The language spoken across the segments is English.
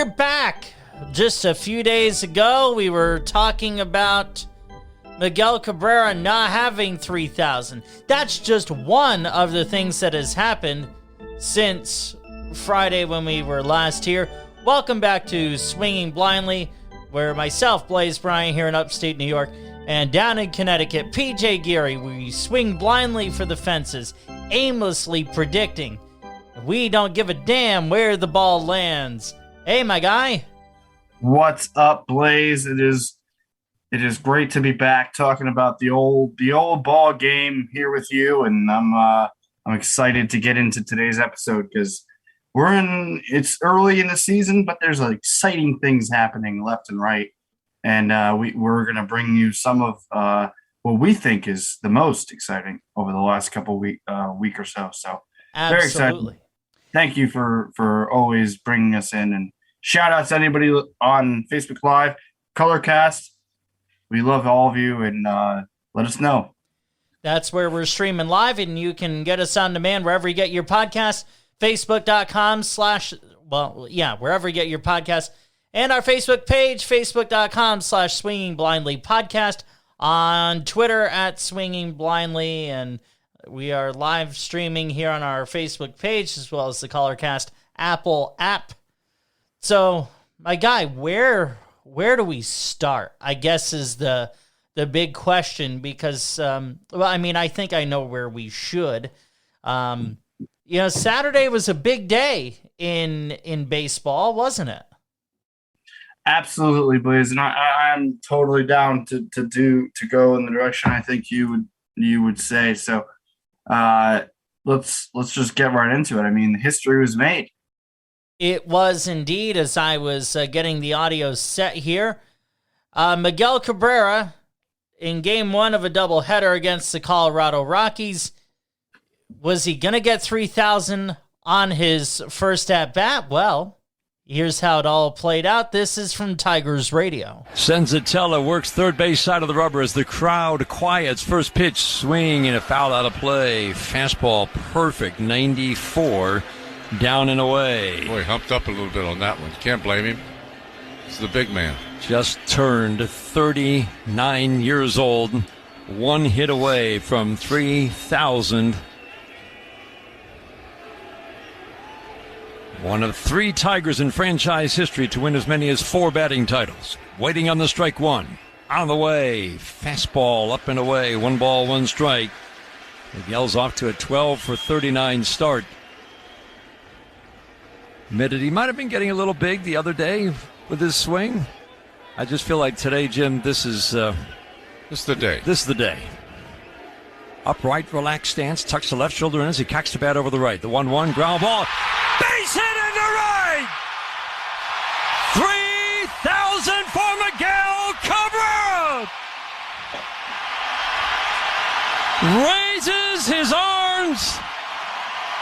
We're back. Just a few days ago, we were talking about Miguel Cabrera not having 3,000. That's just one of the things that has happened since Friday when we were last here. Welcome back to Swinging Blindly, where myself, Blaze Bryant, here in upstate New York, and down in Connecticut, PJ Geary, we swing blindly for the fences, aimlessly predicting. We don't give a damn where the ball lands. Hey, my guy. What's up, Blaze? It is great to be back talking about the old ball game here with you, and I'm excited to get into today's episode because it's early in the season, but there's exciting things happening left and right, and we're gonna bring you some of what we think is the most exciting over the last couple week or so. So absolutely. Very excited. Thank you for always bringing us in, and shout out to anybody on Facebook Live, Colorcast. We love all of you, and let us know. That's where we're streaming live, and you can get us on demand wherever you get your podcasts, facebook.com/ wherever you get your podcasts, and our Facebook page, facebook.com/ Swinging Blindly Podcast, on Twitter at Swinging Blindly, and we are live streaming here on our Facebook page as well as the Colorcast Apple app. So, my guy, where do we start? I guess is the big question because, I think I know where we should. Saturday was a big day in baseball, wasn't it? Absolutely, Blaze, and I'm totally down to go in the direction I think you would say. So, let's just get right into it. I mean, history was made. It was indeed, as I was getting the audio set here. Miguel Cabrera, in Game 1 of a doubleheader against the Colorado Rockies, was he going to get 3,000 on his first at-bat? Well, here's how it all played out. This is from Tigers Radio. Senzatella works third base side of the rubber as the crowd quiets. First pitch, swing and a foul out of play. Fastball, perfect, 94. Down and away. Boy, humped up a little bit on that one. Can't blame him. He's the big man. Just turned 39 years old. One hit away from 3,000. One of 3 Tigers in franchise history to win as many as 4 batting titles. Waiting on the strike one. On the way. Fastball up and away. 1 ball, 1 strike. Miguel's off to a 12 for 39 start. Admitted he might have been getting a little big the other day with his swing. I just feel like today, Jim, this is the day. This is the day. Upright, relaxed stance, tucks the left shoulder in as he cocks the bat over the right. The 1-1 ground ball. Base hit into right! 3,000 for Miguel Cabrera! Raises his arms.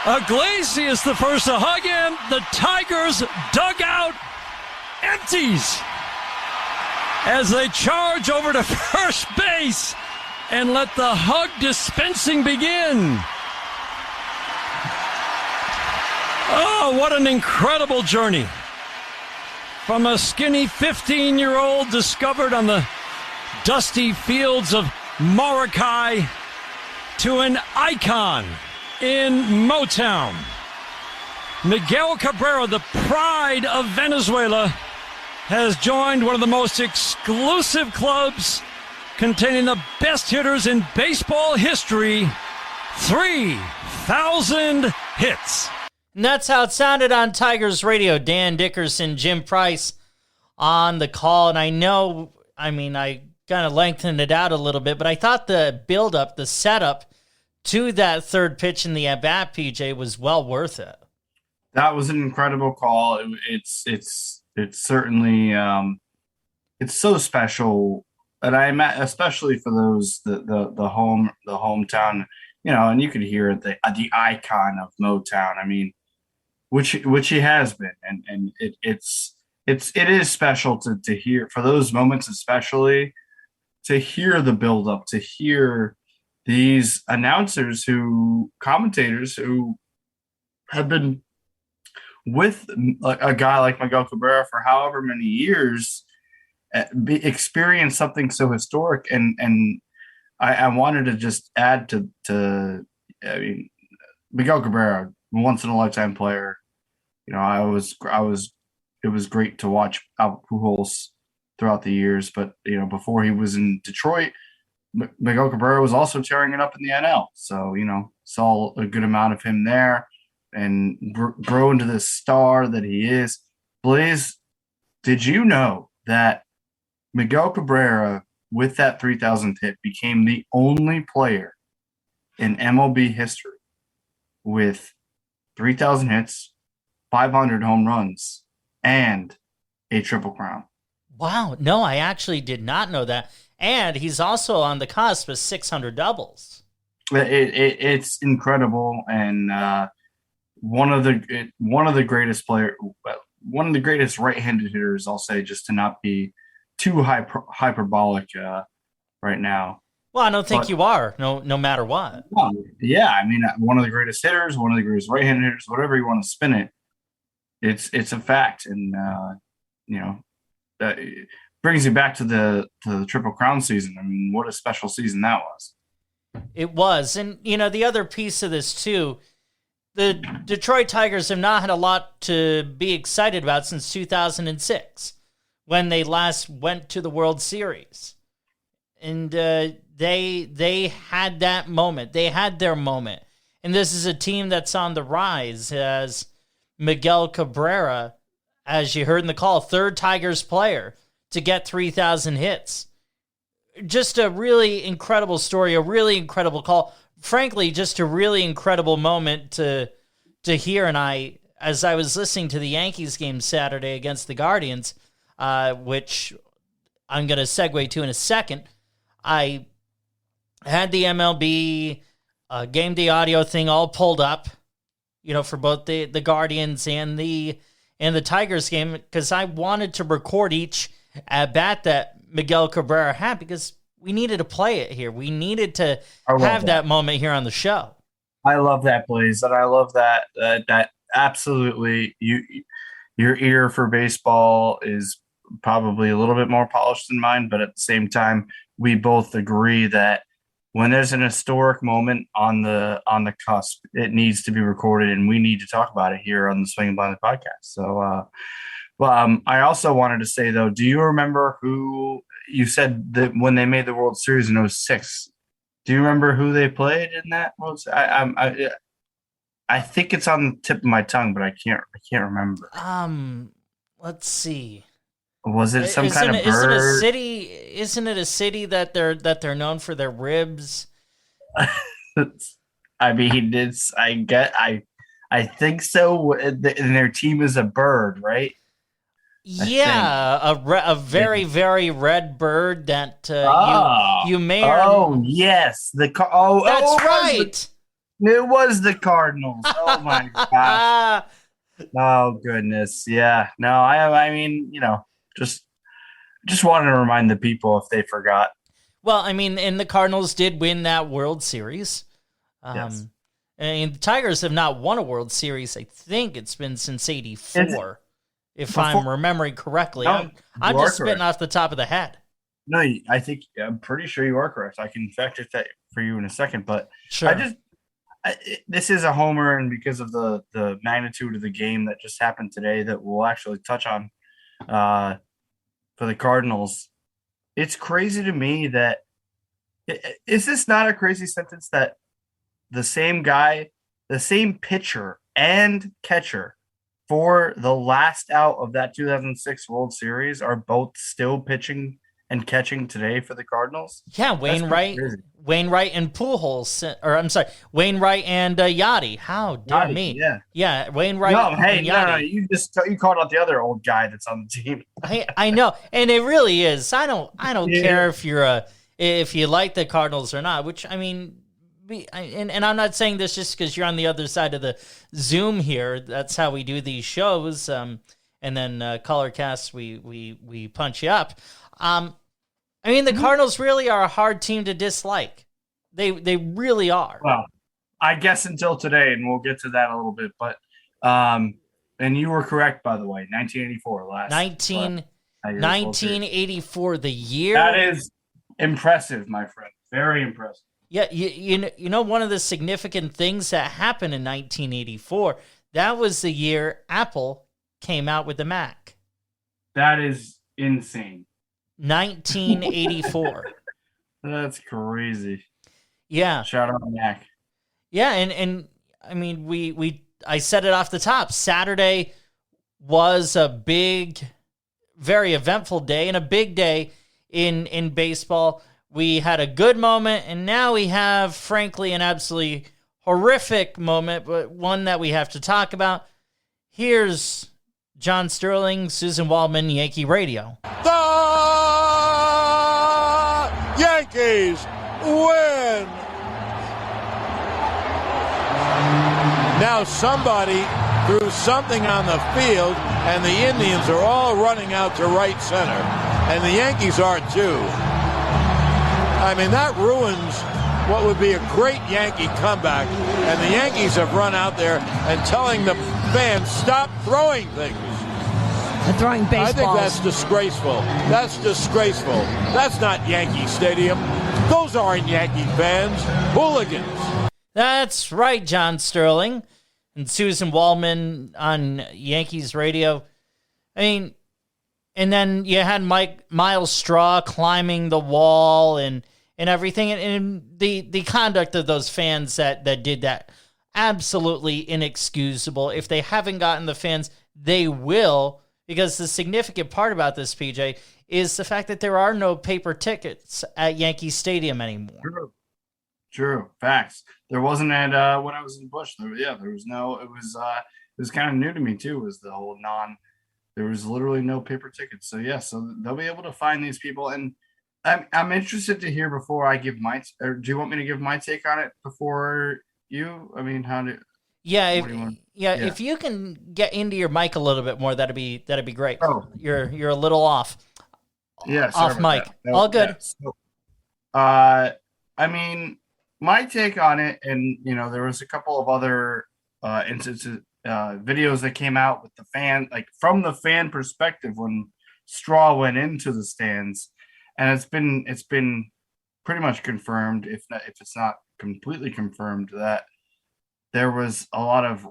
Iglesias the first to hug him. The Tigers dugout empties as they charge over to first base and let the hug dispensing begin. Oh, what an incredible journey. From a skinny 15-year-old discovered on the dusty fields of Maracay to an icon in Motown. Miguel Cabrera, the pride of Venezuela, has joined one of the most exclusive clubs containing the best hitters in baseball history. 3,000 hits. And that's how it sounded on Tigers Radio. Dan Dickerson, Jim Price on the call. And I kind of lengthened it out a little bit, but I thought the build-up, the setup to that third pitch in the at-bat, PJ, was well worth it. That was an incredible call. It's certainly it's so special, and especially for those the hometown, and you could hear it, the icon of Motown. I mean, which he has been, and it is special to hear for those moments, especially to hear the build up, to hear these commentators who have been with a guy like Miguel Cabrera for however many years, experience something so historic. And I wanted to just add to I mean, Miguel Cabrera, once in a lifetime player. It was great to watch Albert Pujols throughout the years, but before he was in Detroit, Miguel Cabrera was also tearing it up in the NL. So saw a good amount of him there, and grow into the star that he is. Blaze, did you know that Miguel Cabrera, with that 3,000th hit, became the only player in MLB history with 3,000 hits, 500 home runs, and a triple crown? Wow. No, I actually did not know that. And he's also on the cusp of 600 doubles. It's incredible, and one of the greatest one of the greatest right-handed hitters, I'll say, just to not be too hyperbolic right now. Well, I don't think you are, no matter what. Yeah, I mean, one of the greatest hitters, one of the greatest right-handed hitters, whatever you want to spin it, it's a fact. And that brings you back to the Triple Crown season. I mean, what a special season that was. It was. And the other piece of this too, the Detroit Tigers have not had a lot to be excited about since 2006, when they last went to the World Series. And they had that moment. They had their moment. And this is a team that's on the rise, as Miguel Cabrera, as you heard in the call, third Tigers player to get 3,000 hits. Just a really incredible story, a really incredible call. Frankly, just a really incredible moment to hear. And as I was listening to the Yankees game Saturday against the Guardians, which I'm going to segue to in a second, I had the MLB game day audio thing all pulled up, for both the Guardians and the Tigers game, because I wanted to record each at bat that Miguel Cabrera had, because we needed to play it here. We needed to have that moment here on the show. I love that, Blaze, and I love that that absolutely your ear for baseball is probably a little bit more polished than mine, but at the same time, we both agree that when there's an historic moment on the cusp, it needs to be recorded, and we need to talk about it here on the Swinging Blindly podcast. So, I also wanted to say, though, do you remember who you said that when they made the World Series in 2006? Do you remember who they played in that World Series? I think it's on the tip of my tongue, but I can't remember. Let's see. Was it some kind of bird? Isn't it a city that they're known for their ribs? I mean, I think so. And their team is a bird, right? Yeah, a very, very red bird that you may. Oh yes, that's right. It was the Cardinals. Oh my gosh. Oh goodness, yeah. No, I mean, just wanted to remind the people if they forgot. Well, I mean, and the Cardinals did win that World Series. Yes. And the Tigers have not won a World Series. I think it's been since '84. If I'm remembering correctly. No, I'm just spitting off the top of the head. No, I'm pretty sure you are correct. I can fact check that for you in a second, but sure. This is a homer, and because of the magnitude of the game that just happened today that we'll actually touch on for the Cardinals, it's crazy to me that is this not a crazy sentence that the same guy, the same pitcher and catcher for the last out of that 2006 World Series are both still pitching and catching today for the Cardinals? Yeah, Wainwright and Pujols, or I'm sorry, Wainwright and Yachty. How dare me? Yeah, Wainwright. No, hey, no, you called out the other old guy that's on the team. I know, and it really is. I don't care if you like the Cardinals or not. Which I mean. And I'm not saying this just because you're on the other side of the Zoom here. That's how we do these shows. And then color casts, we punch you up. I mean, the Cardinals really are a hard team to dislike. They really are. Well, I guess until today, and we'll get to that a little bit. But And you were correct, by the way. 1984, last 1984, the year. That is impressive, my friend. Very impressive. Yeah, you know one of the significant things that happened in 1984, that was the year Apple came out with the Mac. That is insane. 1984. That's crazy. Yeah. Shout out Mac. Yeah, and I mean I said it off the top. Saturday was a big, very eventful day and a big day in baseball. We had a good moment, and now we have, frankly, an absolutely horrific moment, but one that we have to talk about. Here's John Sterling, Susan Waldman, Yankee Radio. The Yankees win! Now somebody threw something on the field, and the Indians are all running out to right center, and the Yankees are too. I mean, that ruins what would be a great Yankee comeback, and the Yankees have run out there and telling the fans, stop throwing things. They're throwing baseballs. I think that's disgraceful. That's disgraceful. That's not Yankee Stadium. Those aren't Yankee fans. Hooligans. That's right, John Sterling and Susan Waldman on Yankees Radio. I mean, and then you had Miles Straw climbing the wall and everything. And the conduct of those fans that did that, absolutely inexcusable. If they haven't gotten the fans, they will. Because the significant part about this, PJ, is the fact that there are no paper tickets at Yankee Stadium anymore. True. Facts. There wasn't at when I was in Busch. There was no. It was kind of new to me too. Was the whole there was literally no paper tickets. So so they'll be able to find these people. And I'm interested to hear before I give my. Or do you want me to give my take on it before you? I mean, how do? Yeah, if you can get into your mic a little bit more, that'd be great. Oh, you're a little off. Yeah, off mic. All good. So, I mean, my take on it, and there was a couple of other instances, videos that came out with the fan, like from the fan perspective when Straw went into the stands, and it's been pretty much confirmed, if it's not completely confirmed, that there was a lot of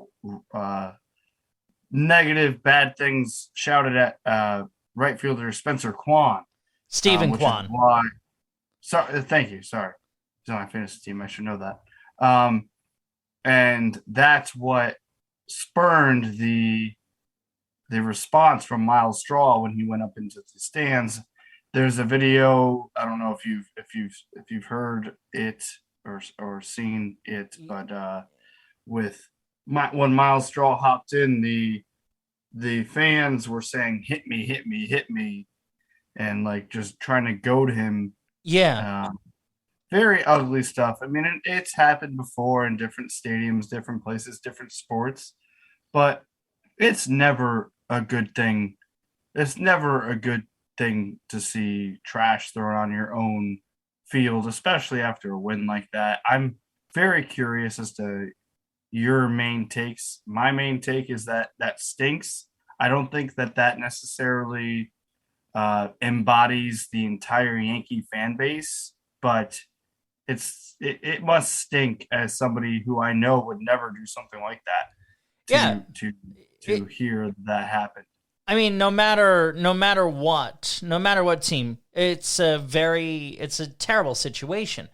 negative, bad things shouted at right fielder Spencer Kwan. Stephen Kwan. Thank you. Sorry. He's on my fantasy team. I should know that. And that's what spurned the response from Miles Straw when he went up into the stands. There's a video. I don't know if you've heard it or seen it, but when Miles Straw hopped in, the fans were saying, "Hit me, hit me, hit me," and like just trying to goad him. Yeah. Very ugly stuff. I mean, it's happened before in different stadiums, different places, different sports, but it's never a good thing. It's never a good thing to see trash thrown on your own field, especially after a win like that. I'm very curious as to your main takes. My main take is that stinks. I don't think that necessarily embodies the entire Yankee fan base, but it must stink as somebody who I know would never do something like that. To hear that happen. I mean, no matter what team, it's a terrible situation.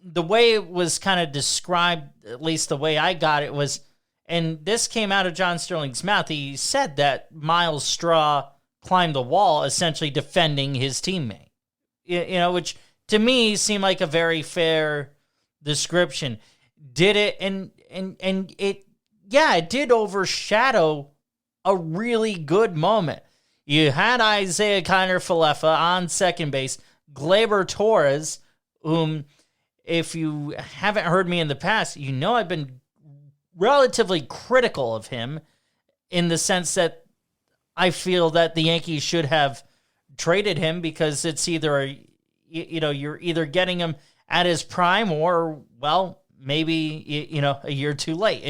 The way it was kind of described, at least the way I got it, was, and this came out of John Sterling's mouth, he said that Miles Straw climbed the wall, essentially defending his teammate. Which to me seemed like a very fair description. Did it, and it did overshadow a really good moment. You had Isaiah Kiner-Falefa on second base, Gleyber Torres, whom, if you haven't heard me in the past, I've been relatively critical of him in the sense that I feel that the Yankees should have traded him because it's either you're either getting him at his prime or, well, maybe a year too late.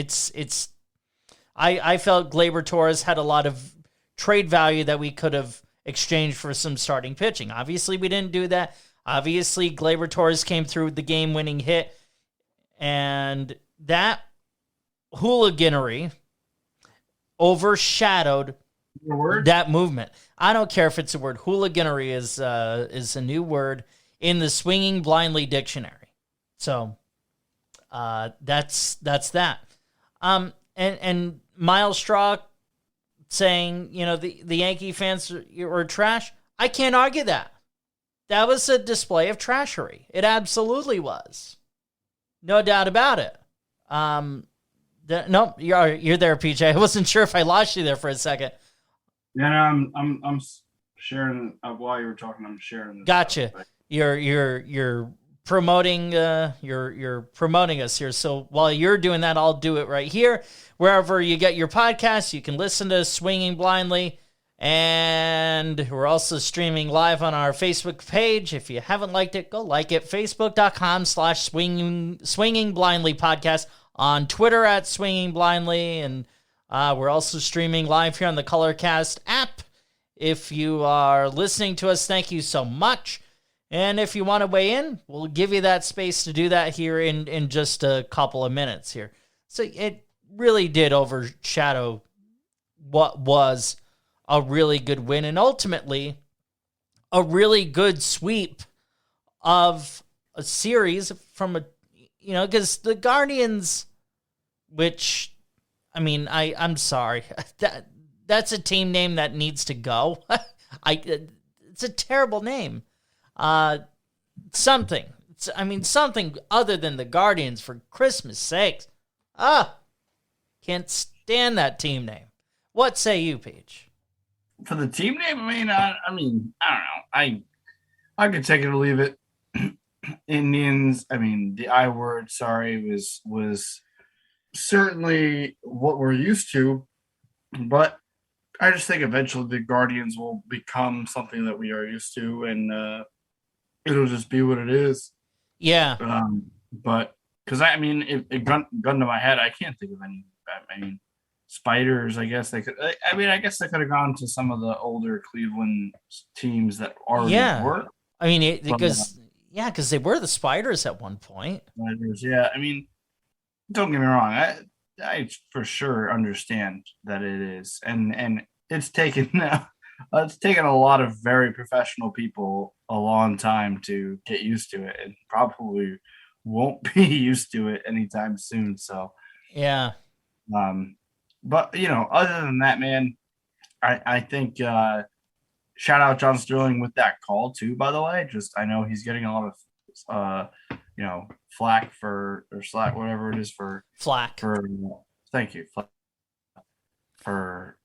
I felt Gleyber Torres had a lot of trade value that we could have exchanged for some starting pitching. Obviously, we didn't do that. Obviously, Gleyber Torres came through with the game-winning hit, and that hooliganery overshadowed that movement. I don't care if it's a word. Hooliganery is a new word in the Swinging Blindly dictionary. So that's that. And Miles Straw saying, the Yankee fans are trash. I can't argue that. That was a display of trashery. It absolutely was. No doubt about it. Nope, you're there, PJ. I wasn't sure if I lost you there for a second. Yeah, no, I'm sharing while you were talking. I'm sharing. Gotcha. You're promoting. You're promoting us here. So while you're doing that, I'll do it right here. Wherever you get your podcasts, you can listen to Swinging Blindly. And we're also streaming live on our Facebook page. If you haven't liked it, go like it. Facebook.com/Swinging Blindly Podcast. On Twitter @Swinging Blindly. And we're also streaming live here on the Colorcast app. If you are listening to us, thank you so much. And if you want to weigh in, we'll give you that space to do that here in just a couple of minutes here. So it really did overshadow what was a really good win and ultimately a really good sweep of a series from because the Guardians, which, I mean, I'm sorry, that's a team name that needs to go. It's a terrible name. Something other than the Guardians, for Christmas sakes. Can't stand that team name. What say you, Peach? For the team name, I don't know. I could take it or leave it. Indians, the I word, was certainly what we're used to, but I just think eventually the Guardians will become something that we are used to, and it'll just be what it is. Yeah. But because it gun to my head, I can't think of any. Spiders, I guess they could. I guess they could have gone to some of the older Cleveland teams that already were. Because they were the Spiders at one point. Spiders, yeah. Don't get me wrong. I for sure understand that it is, and it's taken a lot of very professional people a long time to get used to it, and probably won't be used to it anytime soon. So yeah. But other than that, man, I think shout out John Sterling with that call too. By the way, I know he's getting a lot of flack or slack, whatever it is for flack. Thank you for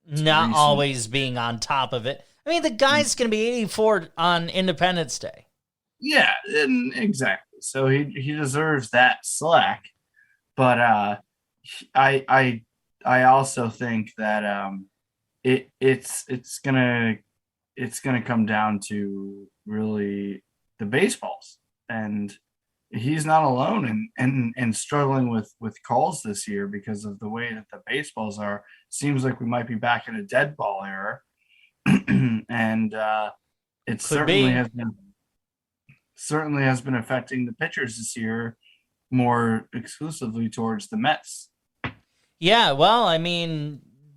not always being on top of it. The guy's going to be 84 on Independence Day. Yeah, exactly. So he deserves that slack, but I also think that it's gonna come down to really the baseballs, and he's not alone in struggling with calls this year because of the way that the baseballs are. Seems like we might be back in a dead ball era, and it certainly has been affecting the pitchers this year more exclusively towards the Mets. Yeah, well,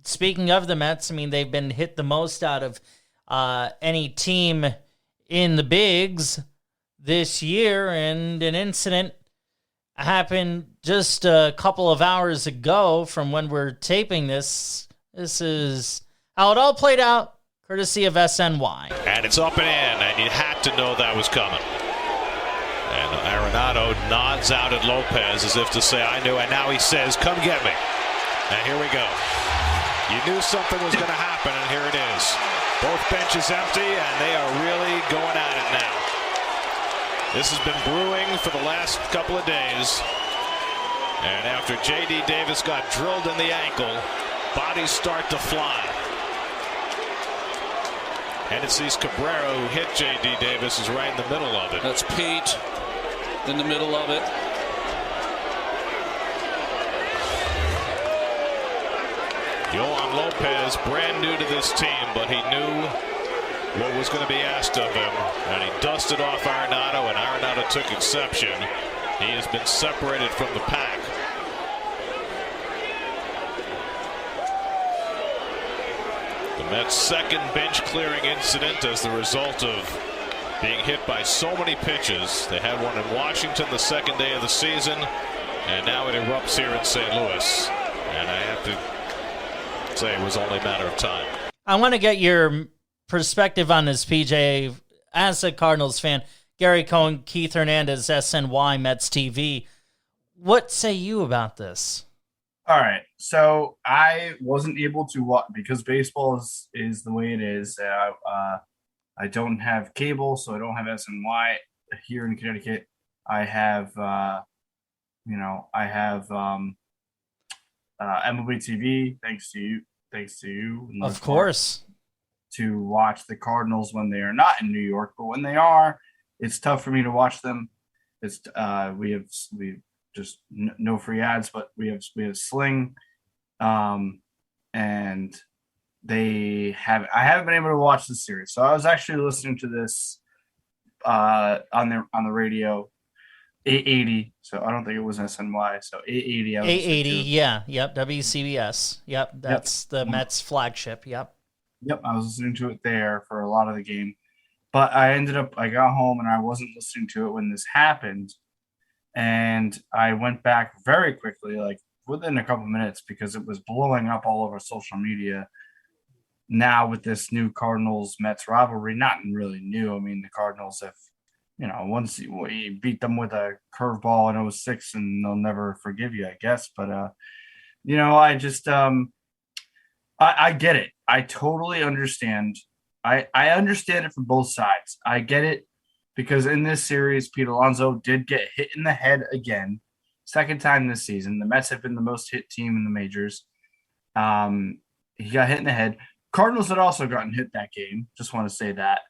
speaking of the Mets, they've been hit the most out of any team in the bigs this year, and an incident happened just a couple of hours ago from when we're taping this. This is how it all played out, courtesy of SNY. And it's up and in, and you had to know that was coming. And Arenado nods out at Lopez as if to say, I knew, and now he says, come get me. And here we go. You knew something was going to happen, and here it is. Both benches empty, and they are really going at it now. This has been brewing for the last couple of days. And after J.D. Davis got drilled in the ankle, bodies start to fly. And it sees Cabrera, who hit J.D. Davis, is right in the middle of it. That's Pete in the middle of it. Yohan Lopez, brand new to this team, but he knew what was going to be asked of him, and he dusted off Arenado, and Arenado took exception. He has been separated from the pack. The Mets' second bench clearing incident as the result of being hit by so many pitches. They had one in Washington the second day of the season, and now it erupts here in St. Louis. And I have to say it was only a matter of time. I want to get your perspective on this, PJ. As a Cardinals fan, Gary Cohen, Keith Hernandez, SNY, Mets TV. What say you about this? All right. So I wasn't able to watch because baseball is the way it is. I don't have cable, so I don't have SNY here in Connecticut. I have, MLB TV. Thanks to you. Of course. To watch the Cardinals when they are not in New York, but when they are, it's tough for me to watch them. It's we just no free ads, but we have Sling, and I haven't been able to watch the series. So I was actually listening to this on the radio, 880. So I don't think it was SNY. So 880. 880, yeah, yep. WCBS, yep. That's the Mets flagship. Yep. Yep, I was listening to it there for a lot of the game, but I got home and I wasn't listening to it when this happened, and I went back very quickly, like within a couple minutes, because it was blowing up all over social media. Now with this new Cardinals-Mets rivalry, not really new. I mean, the Cardinals have, once you beat them with a curveball in 2006, and they'll never forgive you, I guess. But I just I get it. I totally understand. I understand it from both sides. I get it because in this series, Pete Alonso did get hit in the head again. Second time this season. The Mets have been the most hit team in the majors. He got hit in the head. Cardinals had also gotten hit that game. Just want to say that.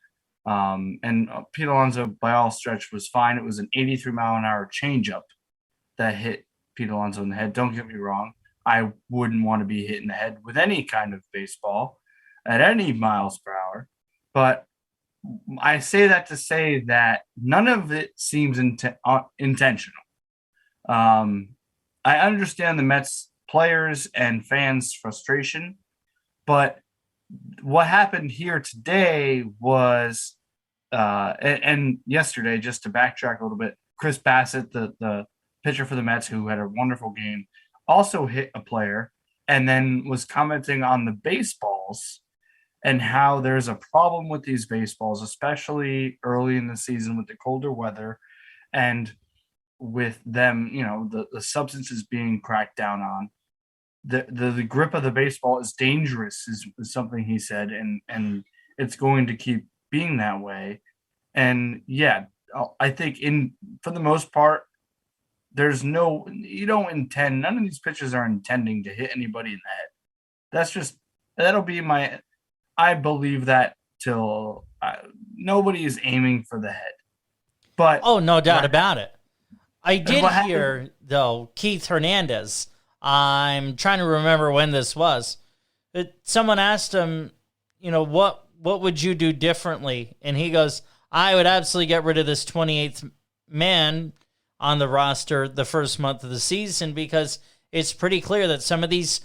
And Pete Alonso, by all stretch, was fine. It was an 83-mile-an-hour changeup that hit Pete Alonso in the head. Don't get me wrong. I wouldn't want to be hit in the head with any kind of baseball at any miles per hour. But I say that to say that none of it seems intentional. I understand the Mets players and fans' frustration, but what happened here today was, and yesterday, just to backtrack a little bit, Chris Bassett, the pitcher for the Mets, who had a wonderful game, also hit a player and then was commenting on the baseballs and how there's a problem with these baseballs, especially early in the season with the colder weather and with them, the substances being cracked down on. The grip of the baseball is dangerous is something he said, and it's going to keep being that way. And yeah, I think for the most part, you don't intend, none of these pitchers are intending to hit anybody in the head. That'll be I believe that till nobody is aiming for the head. But oh, no doubt about it. I did hear, though, Keith Hernandez, I'm trying to remember when this was, that someone asked him, what would you do differently? And he goes, I would absolutely get rid of this 28th man on the roster the first month of the season, because it's pretty clear that some of these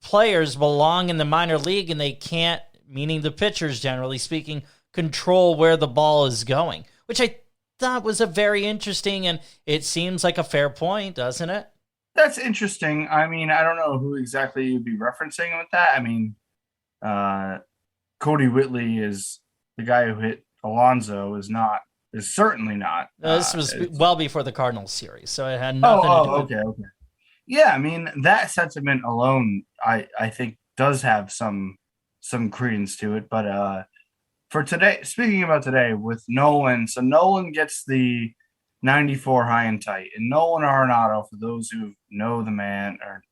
players belong in the minor league and they can't, meaning the pitchers generally speaking, control where the ball is going, which I thought was a very interesting, and it seems like a fair point, doesn't it? That's interesting. I mean, I don't know who exactly you'd be referencing with that. I mean, Cody Whitley is the guy who hit Alonso is certainly not. This was well before the Cardinals series, so it had nothing to do with it. Okay. Yeah, I mean, that sentiment alone, I think, does have some credence to it. But for today, speaking about today with Nolan, so Nolan gets the 94 high and tight, and Nolan Arenado, for those who know the man, or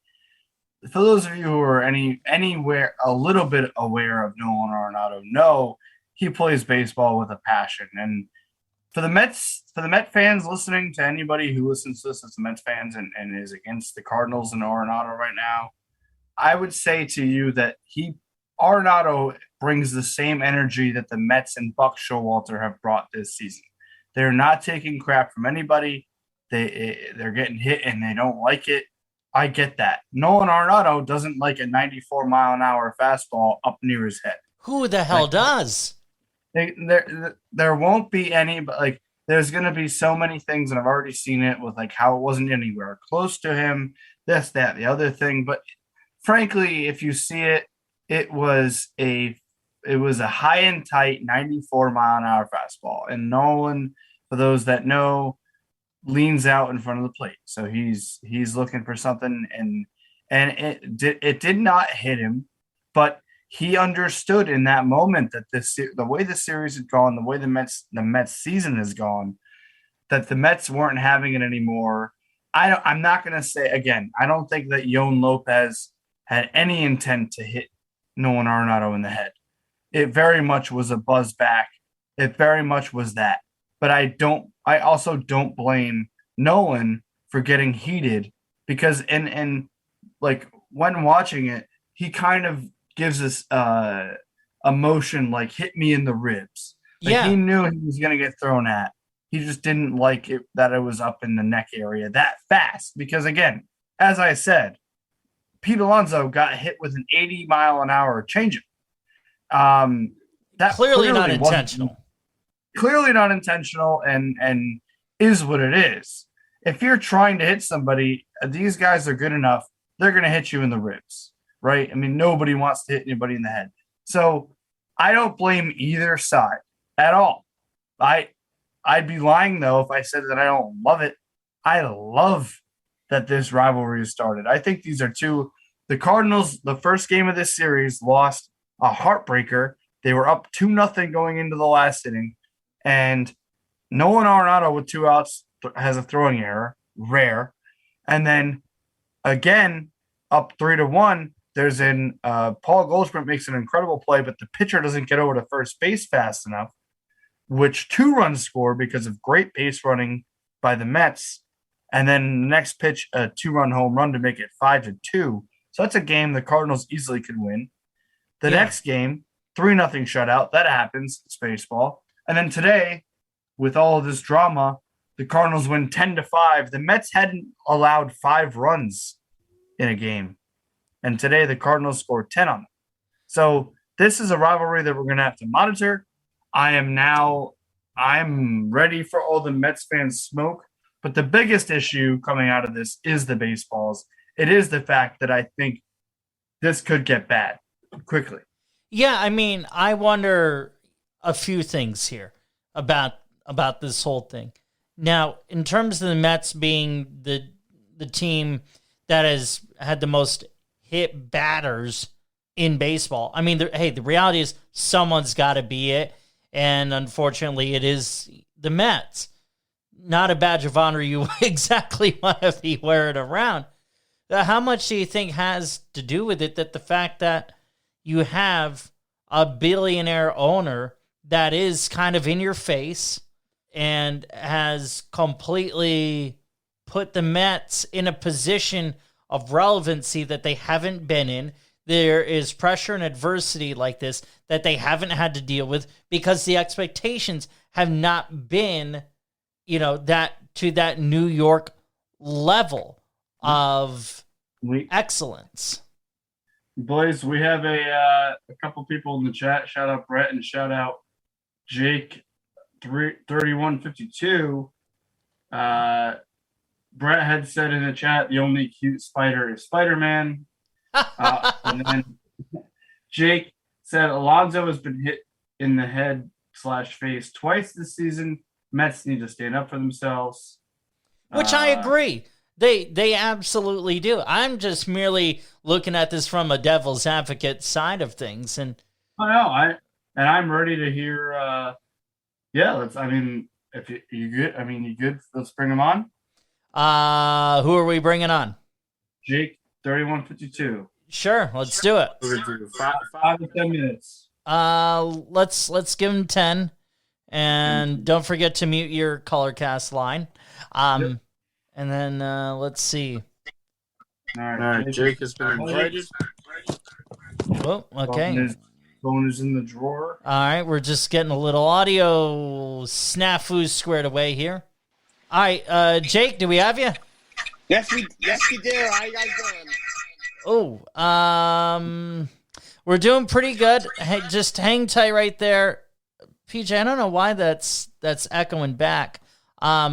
for those of you who are anywhere a little bit aware of Nolan Arenado, know he plays baseball with a passion. And for the Mets fans listening, to anybody who listens to this as the Mets fans and is against the Cardinals and Arenado right now, I would say to you that Arenado brings the same energy that the Mets and Buck Showalter have brought this season. They're not taking crap from anybody. They're getting hit and they don't like it. I get that. Nolan Arenado doesn't like a 94-mile-an-hour fastball up near his head. Who the hell does? There won't be any, but like there's going to be so many things, and I've already seen it with like how it wasn't anywhere close to him, this, that, the other thing. But frankly, if you see it, it was a high and tight 94-mile-an-hour fastball, and Nolan, for those that know, leans out in front of the plate, so he's looking for something, and it did not hit him, but he understood in that moment that the way the series had gone, the way the Mets season has gone, that the Mets weren't having it anymore. I'm not going to say again. I don't think that Yon Lopez had any intent to hit Nolan Arenado in the head. It very much was a buzz back. It very much was that. But I also don't blame Nolan for getting heated, because and like when watching it, he kind of gives us emotion like hit me in the ribs. Like he knew he was going to get thrown at. He just didn't like it that it was up in the neck area that fast, because again, as I said, Pete Alonso got hit with an 80-mile-an-hour changeup. That clearly not intentional. Clearly not intentional, and is what it is. If you're trying to hit somebody, these guys are good enough. They're going to hit you in the ribs, right? I mean, nobody wants to hit anybody in the head. So I don't blame either side at all. I'd be lying, though, if I said that I don't love it. I love that this rivalry has started. I think these are the Cardinals, the first game of this series, lost a heartbreaker. They were up 2-0 going into the last inning, and Nolan Arenado with 2 outs has a throwing error, rare. And then again, up 3-1, there's Paul Goldschmidt makes an incredible play, but the pitcher doesn't get over to first base fast enough, which 2 runs score because of great base running by the Mets. And then the next pitch, a 2-run home run to make it 5-2. So that's a game the Cardinals easily could win. The next game, 3-0 shutout. That happens. It's baseball. And then today, with all of this drama, the Cardinals win 10-5. The Mets hadn't allowed 5 runs in a game. And today the Cardinals scored 10 on them. So this is a rivalry that we're going to have to monitor. I'm ready for all the Mets fans smoke. But the biggest issue coming out of this is the baseballs. It is the fact that I think this could get bad quickly. Yeah, I mean, I wonder a few things here about this whole thing. Now, in terms of the Mets being the team that has had the most hit batters in baseball, I mean, the reality is someone's got to be it, and unfortunately, it is the Mets. Not a badge of honor you exactly want to be wearing around. How much do you think has to do with it that the fact that you have a billionaire owner that is kind of in your face and has completely put the Mets in a position of relevancy that they haven't been in? There is pressure and adversity like this that they haven't had to deal with because the expectations have not been, that to that New York level of excellence. Boys, we have a couple people in the chat. Shout out Brett and shout out Jake 3152. Brett had said in the chat, the only cute spider is Spider-Man. And then Jake said Alonso has been hit in the head/face twice this season. Mets need to stand up for themselves. Which I agree. They absolutely do. I'm just merely looking at this from a devil's advocate side of things. And I'm ready to hear if you good, you good? Let's bring them on. Who are we bringing on? Jake 3152. Sure, let's do it. 5 to 10 minutes. Let's give him 10. And don't forget to mute your ColorCast line. Yep. And then let's see. All right, Jake has been invited. Oh, okay. Phone is in the drawer. All right, we're just getting a little audio snafu squared away here. All right, Jake, do we have you? Yes, we do. How you guys doing? Oh, we're doing pretty good. Hey, just hang tight right there, PJ. I don't know why that's echoing back. I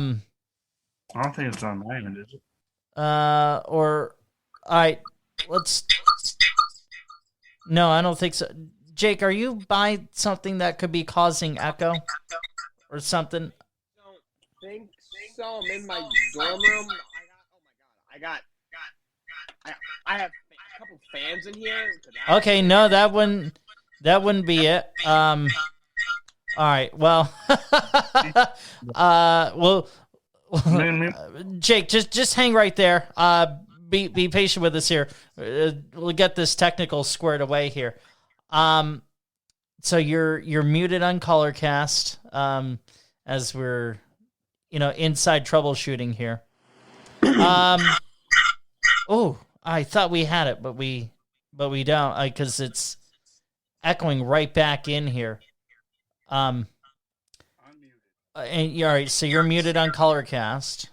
don't think it's on my end, is it? All right, let's. No, I don't think so. Jake, are you by something that could be causing echo or something? Don't think so. I'm in my dorm room. I have a couple fans in here. Okay, no, that wouldn't be it. All right, well, Jake, just hang right there. Be patient with us here. We'll get this technical squared away here. So you're muted on Colorcast, as we're, inside troubleshooting here. Oh, I thought we had it, but we don't, because it's echoing right back in here. And all right, so you're muted on Colorcast.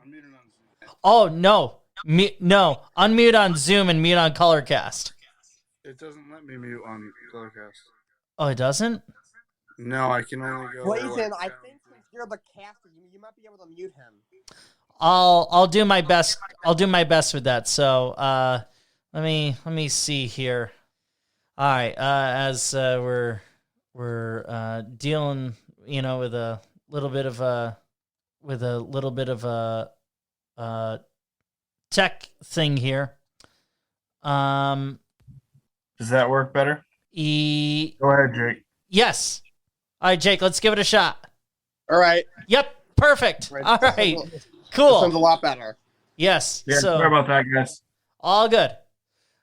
I'm muted on Zoom. Oh no, no, unmute on Zoom and mute on Colorcast. It doesn't let me mute on Colorcast. Oh, it doesn't? No, I can only go. Clayton, I think since you're the caster, you might be able to mute him. I'll do my best. I'll do my best with that. So let me see here. All right, as we're dealing, with a little bit of a tech thing here. Does that work better? Go ahead, Jake. Yes. All right, Jake, let's give it a shot. All right. Yep, perfect. Right. All right, That cool. sounds a lot better. Yes. Yeah, so, sorry about that, guys. all good.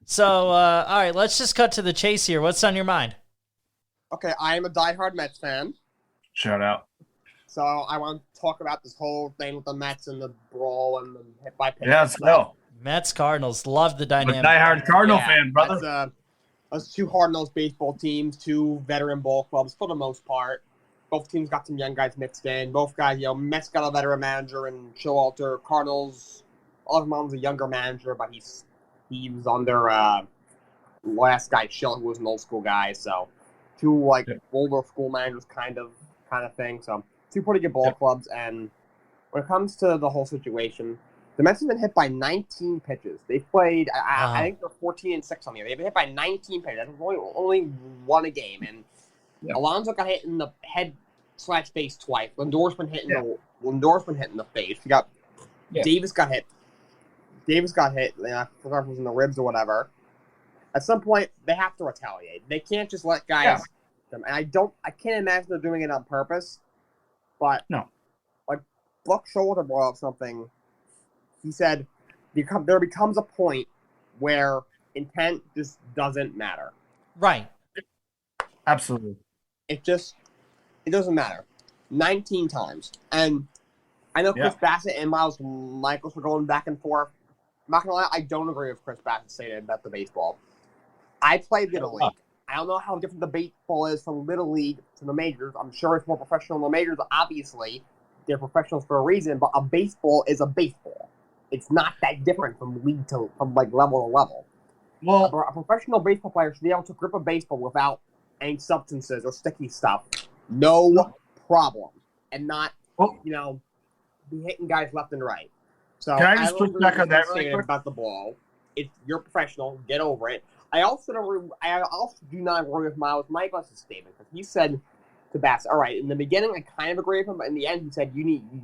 So, all right, let's just cut to the chase here. What's on your mind? Okay, I am a diehard Mets fan, Shout out. so I want to talk about this whole thing with the Mets and the brawl and the hit by pitch. Yeah, let's go. Mets Cardinals. Love the I'm a dynamic. diehard Cardinal fan, brother. That's two hard-nosed baseball teams, two veteran ball clubs for the most part. Both teams got some young guys mixed in. Both guys, Mets got a veteran manager in Showalter. Cardinals, Osmond's a younger manager, but he was under last guy, Shell, who was an old school guy. So two older school managers kind of thing. So two pretty good ball clubs. And when it comes to the whole situation, the Mets have been hit by 19 pitches. They've played, I think they're 14-6 on the year. They've been hit by 19 pitches. That's only one a game. And Alonso got hit in the head/face twice. Lindor's been hit in the face. You got Davis got hit. I forgot if it was in the ribs or whatever. At some point, they have to retaliate. They can't just let guys. And I can't imagine they're doing it on purpose. But no, Buck Showalter brought up something. He said, there becomes a point where intent just doesn't matter. Right. Absolutely. It doesn't matter. 19 times. And I know Chris Bassett and Miles Michaels were going back and forth. I'm not going to lie, I don't agree with Chris Bassett saying about the baseball. I played Little League. I don't know how different the baseball is from Little League to the majors. I'm sure it's more professional than the majors. Obviously, they're professionals for a reason, but a baseball is a baseball. It's not that different from level to level. Well, a professional baseball player should be able to grip a baseball without any substances or sticky stuff. No problem. And not, be hitting guys left and right. So can I just push back on that really quick? About the ball. You're professional. Get over it. I also do not agree with Miles Michaels' statement, because he said to Bass, all right, in the beginning I kind of agree with him, but in the end he said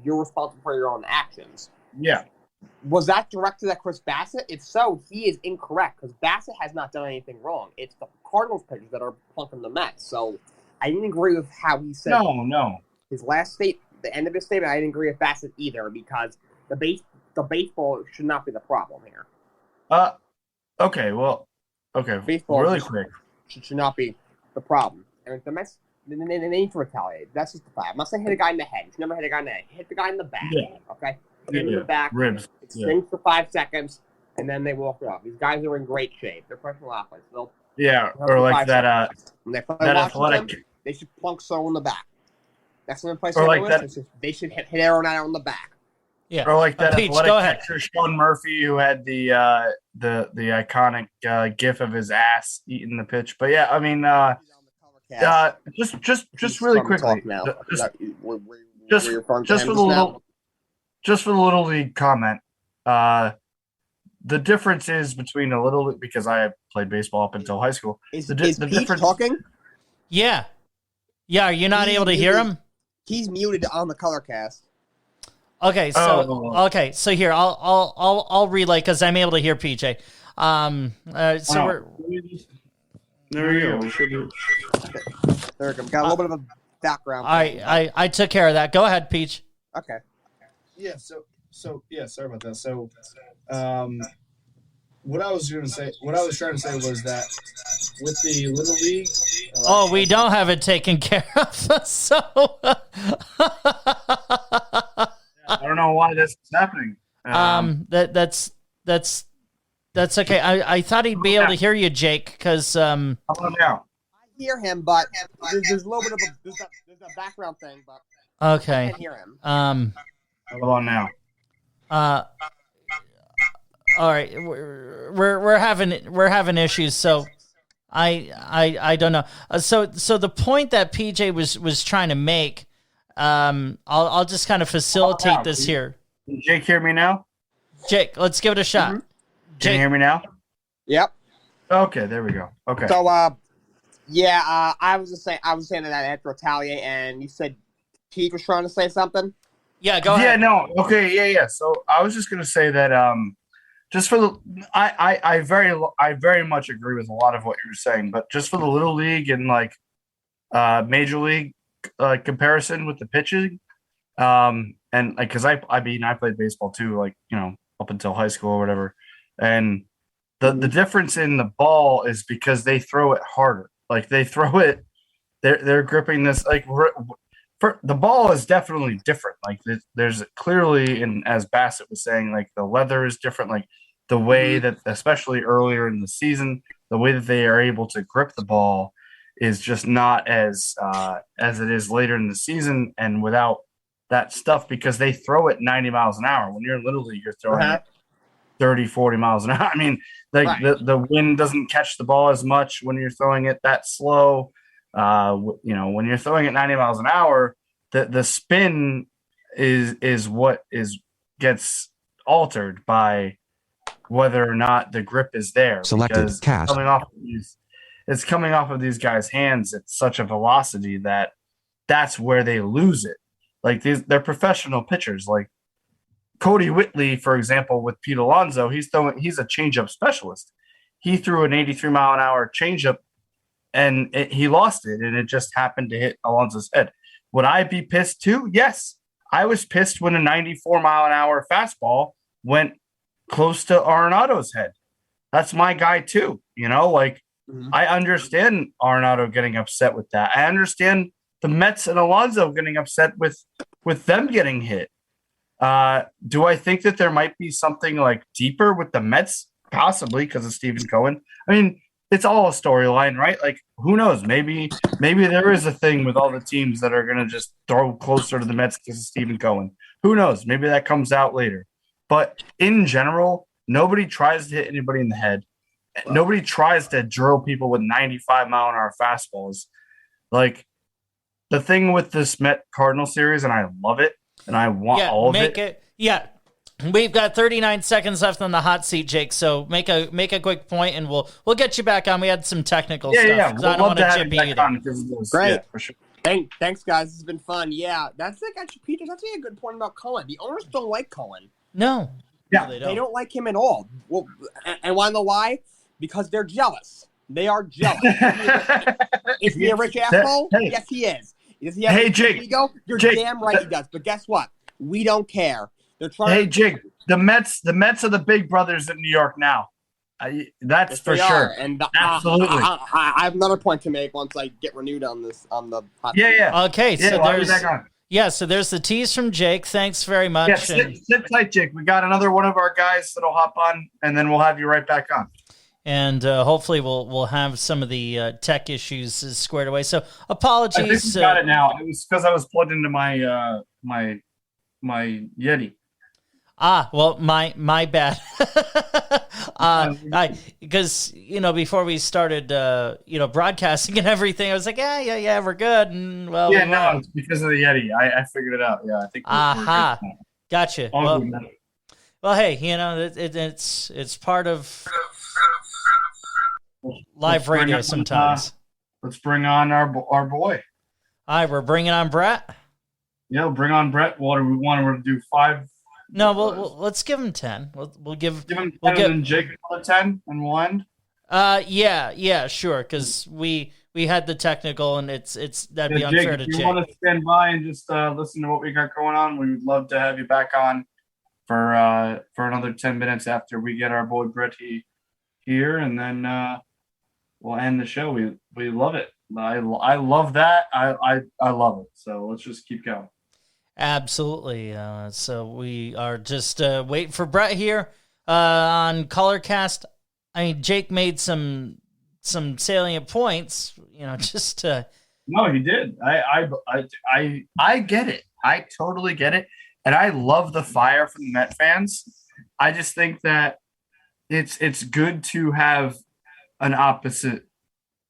you're responsible for your own actions. Yeah. Was that directed at Chris Bassett? If so, he is incorrect, because Bassett has not done anything wrong. It's the Cardinals pitchers that are punking the Mets. So I didn't agree with how he said his last the end of his statement. I didn't agree with Bassett either, because the baseball should not be the problem here. Baseball really quick should not be the problem. And the Mets, they need to retaliate. That's just the fact. I'm not saying hit a guy in the head. You should never hit a guy in the head. Hit the guy in the back. Okay? Hit him in the back. Ribs. It stings for 5 seconds. and then they walk it off. These guys are in great shape. They're professional athletes. Yeah, or like that. When they play That Washington, athletic. they should plunk Solo in the back. That's when they play Or St. like Louis. that- They should hit Arenado in the back. Yeah. Or like that Peach, athletic go ahead. catcher, Sean Murphy, who had the iconic gif of his ass eating the pitch. But yeah, I mean, just really quickly, just for the little league comment. The difference is between a little, because I played baseball up until high school. Is the Peach difference talking? Yeah. Yeah, are you not able to hear him? He's muted on the color cast. Okay, so here I'll relay because I'm able to hear PJ. There we go. There we go. Got a little bit of a background. I took care of that. Go ahead, Peach. Okay. Yeah. So yeah. Sorry about that. So, what I was trying to say was that with the Little League. We don't have it taken care of. So I don't know why this is happening. That's okay. I thought he'd be able to hear you, Jake, because How about now? I hear him, but there's a little bit of there's a background thing, but okay. I can't hear him. How about now? All right, we're having issues, so I don't know. So the point that PJ was trying to make, I'll just kind of facilitate this here. Can Jake hear me now? Jake, let's give it a shot. Mm-hmm. Can you hear me now? Yep. Okay, there we go. Okay. So I was saying that after Retaliate, and you said Pete was trying to say something. Yeah, go ahead. Yeah, no. Okay, yeah. So I was just gonna say that just for the I very much agree with a lot of what you were saying, but just for the little league and like major league comparison with the pitching, and like because I played baseball too, like up until high school or whatever, and the difference in the ball is because they throw it harder. Like they throw it, they're gripping this like. The ball is definitely different. Like there's clearly, and as Bassett was saying, like the leather is different. Like the way that, especially earlier in the season, the way that they are able to grip the ball is just not as it is later in the season, and without that stuff, because they throw it 90 miles an hour. When you're literally you're throwing it 30, 40 miles an hour. I mean, like the wind doesn't catch the ball as much when you're throwing it that slow. When you're throwing it 90 miles an hour, the spin is what gets altered by whether or not the grip is there. Selected cast. It's coming off of these guys' hands at such a velocity that's where they lose it. Like they're professional pitchers. Like Cody Whitley, for example, with Pete Alonso, he's a changeup specialist. He threw an 83 mile an hour changeup, and he lost it, and it just happened to hit Alonso's head. Would I be pissed too? Yes. I was pissed when a 94 mile an hour fastball went close to Arenado's head. That's my guy too. I understand Arenado getting upset with that. I understand the Mets and Alonso getting upset with them getting hit. Do I think that there might be something like deeper with the Mets? Possibly, because of Stephen Cohen. I mean, it's all a storyline, right? Like, who knows? Maybe there is a thing with all the teams that are going to just throw closer to the Mets because of Stephen Cohen. Who knows? Maybe that comes out later. But in general, nobody tries to hit anybody in the head. Nobody tries to drill people with 95 mile an hour fastballs. Like, the thing with this Met Cardinal series, and I love it, and I want all of it. Yeah. We've got 39 seconds left on the hot seat, Jake. So make a quick point, and we'll get you back on. We had some technical stuff. Yeah. I don't want to chip you either. Great. Yeah, for sure. Thanks, guys. This has been fun. Yeah, that's like actually, Peter. That's actually a good point about Cohen. The owners don't like Cohen. No. Yeah, they don't like him at all. Well, and want to know why? Because they're jealous. They are jealous. Is he a rich asshole? Yes, he is. Does he have Jake, ego? You're damn right he does. But guess what? We don't care. They're trying. Hey, Jake, the Mets are the big brothers in New York now. That's for sure. And absolutely. I have another point to make once I get renewed on this on the. Yeah. Okay, so Yeah, so there's the tease from Jake. Thanks very much. Yeah, sit tight, Jake. We got another one of our guys that'll hop on, and then we'll have you right back on. And hopefully we'll have some of the tech issues squared away. So apologies. I think we got it now. It was because I was plugged into my my Yeti. Well, my bad. Because before we started broadcasting and everything, I was like, yeah, we're good. And well, no, it's because of the Yeti. I figured it out. Yeah, I think. Aha, gotcha. Well, hey, it's part of live radio sometimes. Let's bring on our boy. All right, we're bringing on Brett. Yeah, we'll bring on Brett. What do we want? We're to do 5. No, let's give him 10. We'll give him 10 and Jake another 10, and we'll end. Yeah, sure. Because we had the technical, and that'd be unfair to Jake. If you want to stand by and just listen to what we got going on, we would love to have you back on for another 10 minutes after we get our boy Brett here, and then we'll end the show. We love it. I love that. I love it. So let's just keep going. Absolutely. So we are just waiting for Brett here on Colorcast. I mean, Jake made some salient points. Just no, he did. I get it. I totally get it, and I love the fire from the Met fans. I just think that it's good to have an opposite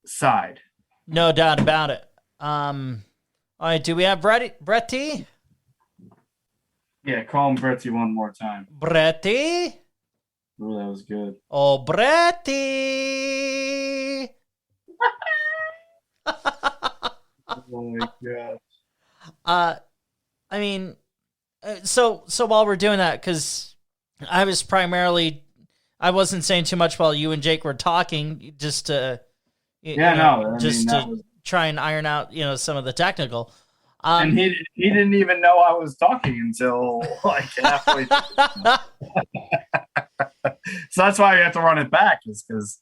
side. No doubt about it. All right, do we have Bretty? Yeah, call him Bretty one more time. Bretty? Oh, that was good. Oh, Bretty! Oh my gosh. I mean, so while we're doing that, because I wasn't saying too much while you and Jake were talking, just to try and iron out some of the technical. And he didn't even know I was talking until like halfway through. So that's why we have to run it back, is because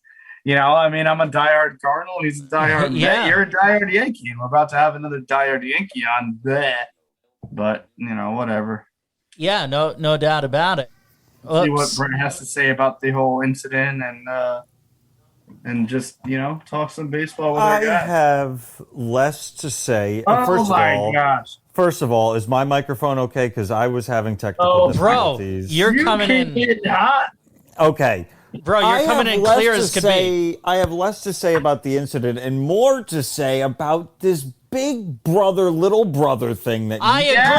I'm a diehard Cardinal, and he's a diehard Met. You're a diehard Yankee, and we're about to have another diehard Yankee on that. But whatever. Yeah, no doubt about it. See what Brent has to say about the whole incident, and just talk some baseball with our guys. I have less to say. Gosh! First of all, is my microphone okay? Because I was having technical difficulties. Bro, you're coming in hot. Okay. Bro, you're coming in clear as could be. I have less to say about the incident and more to say about this big brother, little brother thing that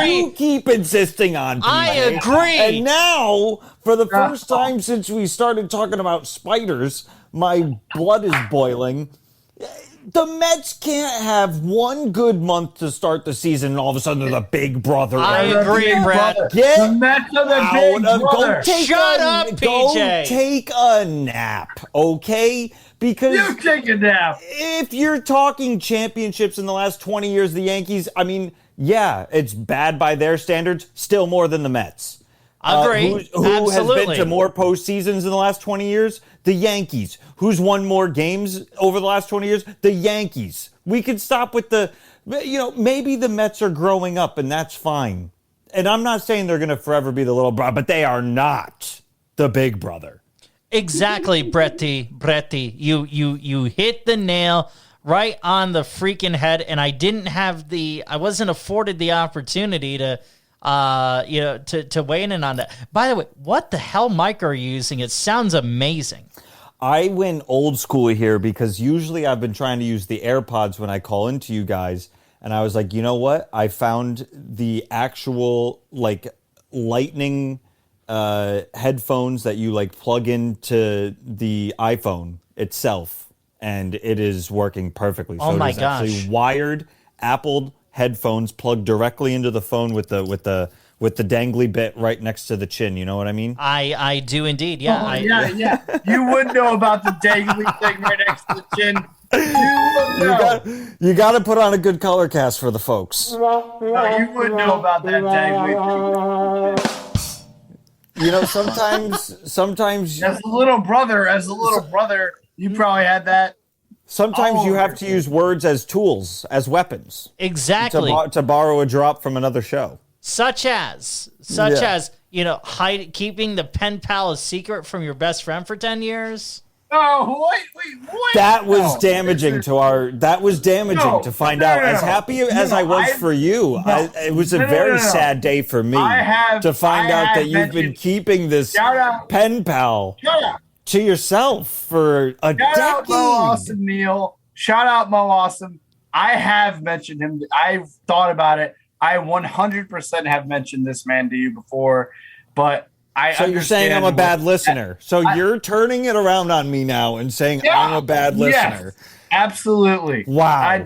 you keep insisting on. I agree. And now, for the first time since we started talking about spiders, my blood is boiling. The Mets can't have one good month to start the season, and all of a sudden they're the big brother. I agree, Brad. The Mets are the big brother. Shut up, PJ. Go take a nap, okay? Because you take a nap. If you're talking championships in the last 20 years, the Yankees, I mean, yeah, it's bad by their standards, still more than the Mets. Agree. Who has been to more postseasons in the last 20 years? The Yankees. Who's won more games over the last 20 years? The Yankees. We could stop with maybe the Mets are growing up, and that's fine. And I'm not saying they're going to forever be the little brother, but they are not the big brother. Exactly, Bretty. You hit the nail right on the freaking head, and I wasn't afforded the opportunity to weigh in on that. By the way, what the hell mic are you using? It sounds amazing. I went old school here because usually I've been trying to use the AirPods when I call into you guys, and I was like, you know what? I found the actual lightning headphones that you plug into the iPhone itself, and it is working perfectly. So my it is gosh. actually wired Apple headphones plugged directly into the phone with the dangly bit right next to the chin. You know what I mean? I do indeed. Yeah. Yeah. You would know about the dangly thing right next to the chin. You got to put on a good color cast for the folks. No, you would know about that dangly thing. Sometimes as a little brother, you probably had that. Sometimes you have to use words as tools, as weapons. Exactly. To borrow a drop from another show. Such as, keeping the pen pal a secret from your best friend for 10 years. Oh, wait. That was damaging to find out. As happy as I was for you, it was a very sad day for me to find out that you've been keeping this pen pal to yourself for a decade. Shout out Mo Awesome, Neil. Shout out Mo Awesome. I have mentioned him. I've thought about it. I 100% have mentioned this man to you before, but So you're saying I'm a bad listener. So you're turning it around on me now and saying I'm a bad listener. Yes, absolutely. Wow.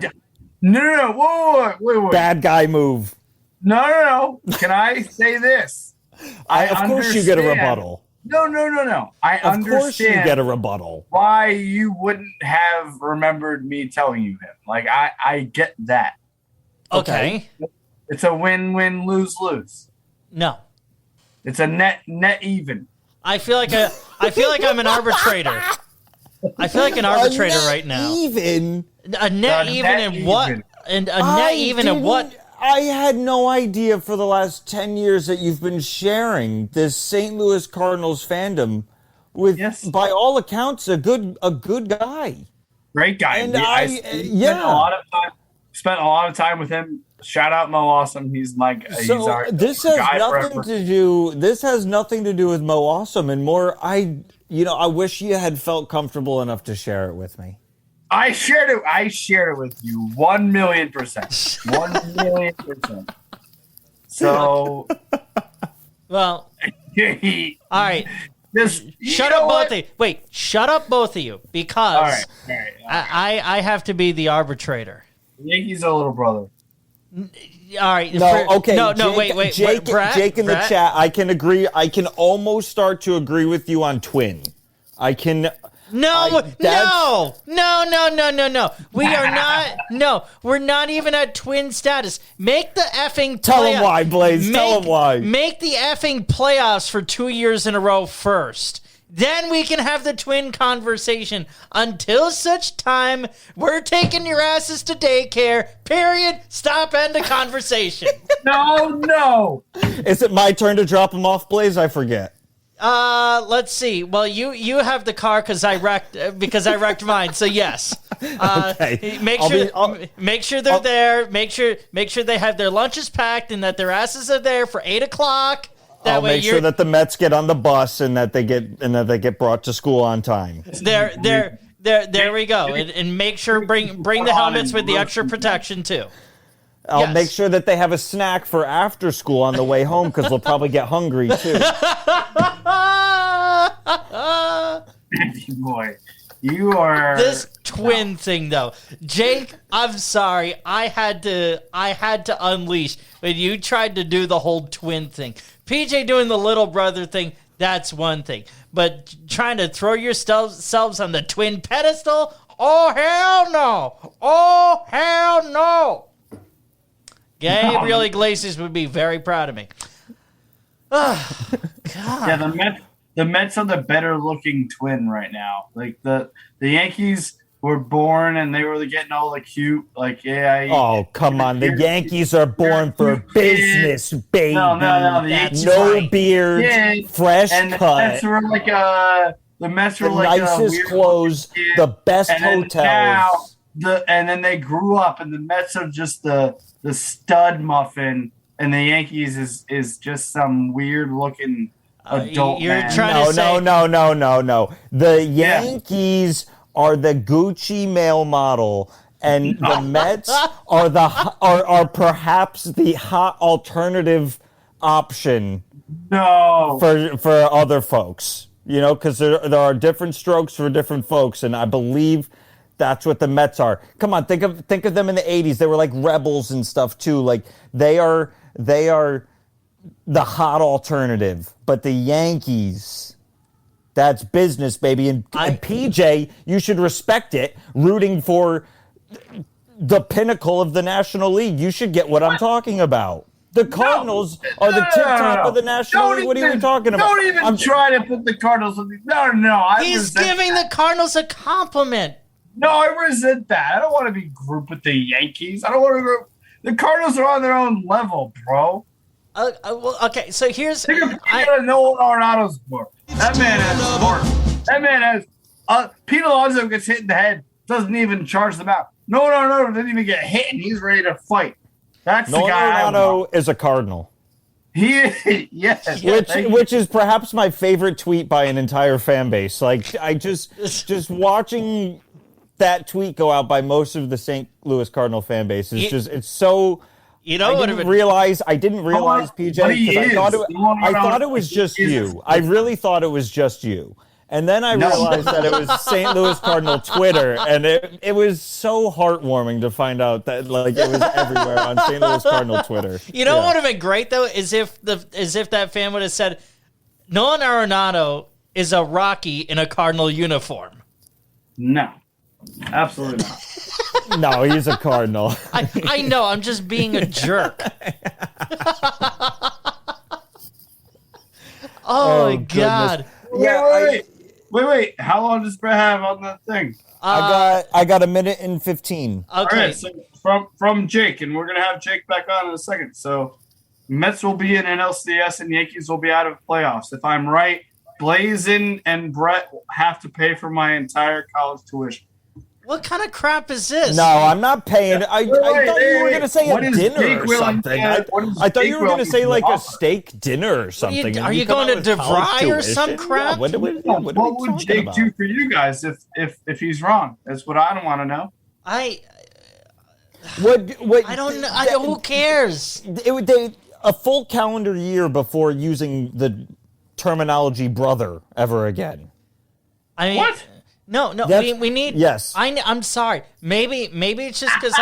No. Wait. Bad guy move. No. Can I say this? Of course you get a rebuttal. No. I understand. Of course you get a rebuttal. Why you wouldn't have remembered me telling you him. Like, I get that. Okay. It's a win-win, lose-lose. No. It's a net even. I feel like I'm an arbitrator. I feel like an arbitrator right now. A net even in what? And a net even in what? I had no idea for the last 10 years that you've been sharing this St. Louis Cardinals fandom with, by all accounts, a good guy. Great guy. And spent a lot of time with him. Shout out Mo Awesome. He's like this has nothing to do with Mo Awesome, and more. I wish you had felt comfortable enough to share it with me. I shared it with you 1,000,000%. 1,000,000%. So, well, all right. Shut up, both of you. Wait, shut up, both of you, because all right. I have to be the arbitrator. Yankees are little brother. All right. Wait. Jake in the chat, I can agree. I can almost start to agree with you on Twin. I can. No. We are not. No, we're not even at Twin status. Make the effing. Tell him why, Blaze. Tell him why. Make the effing playoffs for 2 years in a row first. Then we can have the Twin conversation. Until such time, we're taking your asses to daycare. Period. Stop. End of conversation. No. Is it my turn to drop him off, Blaze? I forget. Let's see. Well, you have the car because I wrecked mine. So yes. Okay. Make sure they're there. Make sure they have their lunches packed and that their asses are there for 8:00. I'll make sure that the Mets get on the bus and that they get brought to school on time. There we go. And make sure bring the helmets with the extra protection too. I'll make sure that they have a snack for after school on the way home because they'll probably get hungry too. Boy, you are this Twin thing though. Jake, I'm sorry. I had to unleash when you tried to do the whole Twin thing. PJ doing the little brother thing, that's one thing. But trying to throw yourselves on the Twin pedestal? Oh, hell no. Oh, hell no. Gabriel Iglesias would be very proud of me. Oh, God. Yeah, the Mets are the better looking Twin right now. Like the Yankees were born and they were getting all the cute, oh, come on. The Yankees are born for business, baby. No. No beard, fresh cut. The Mets were the like nicest clothes, the best hotels. And then they grew up, and the Mets are just the stud muffin, and the Yankees is just some weird looking adult man. No. The Yankees are the Gucci male model, and the Mets are perhaps the hot alternative option. No, for other folks, because there are different strokes for different folks, and I believe that's what the Mets are. Come on, think of them in the 80s. They were like rebels and stuff too. Like they are the hot alternative, but the Yankees, that's business, baby. And PJ, you should respect it, rooting for the pinnacle of the National League. You should get what I'm talking about. The Cardinals are the tip top of the National League. What are you talking about? Don't even try to put the Cardinals on the... No. He's giving the Cardinals a compliment. No, I resent that. I don't want to be grouped with the Yankees. I don't want to group. The Cardinals are on their own level, bro. Well, okay, so here's... Think of Nolan Arenado's work. That man has work. That man has... Pete Alonso gets hit in the head, doesn't even charge them out. Nolan Arenado didn't even get hit, and he's ready to fight. That's Nolan the guy Arenado is a Cardinal. Yes. Which is perhaps my favorite tweet by an entire fan base. Like, I just watching that tweet go out by most of the St. Louis Cardinal fan base is it's so... You know, I didn't realize, PJ, because I thought it was just you. I really thought it was just you. And then I realized that it was St. Louis Cardinal Twitter, and it was so heartwarming to find out that like it was everywhere on St. Louis Cardinal Twitter. You know what would have been great though is if that fan would have said, Nolan Arenado is a Rocky in a Cardinal uniform. No, absolutely not. No, he's a Cardinal. I know. I'm just being a jerk. Oh my God. Wait. How long does Brett have on that thing? I got a minute and 15. Okay. All right, so from Jake, and we're gonna have Jake back on in a second. So Mets will be in NLCS and Yankees will be out of playoffs. If I'm right, Blazin and Brett have to pay for my entire college tuition. What kind of crap is this? No, I'm not paying. I thought you were going to say a dinner or something. I thought you were going to say like a steak dinner or something. Are you going to DeVry or some crap? What would Jake do for you guys if he's wrong? That's what I don't want to know. I don't know. Who cares? It would take a full calendar year before using the terminology brother ever again. I mean, what? No, we need. Yes. I'm sorry. Maybe it's just because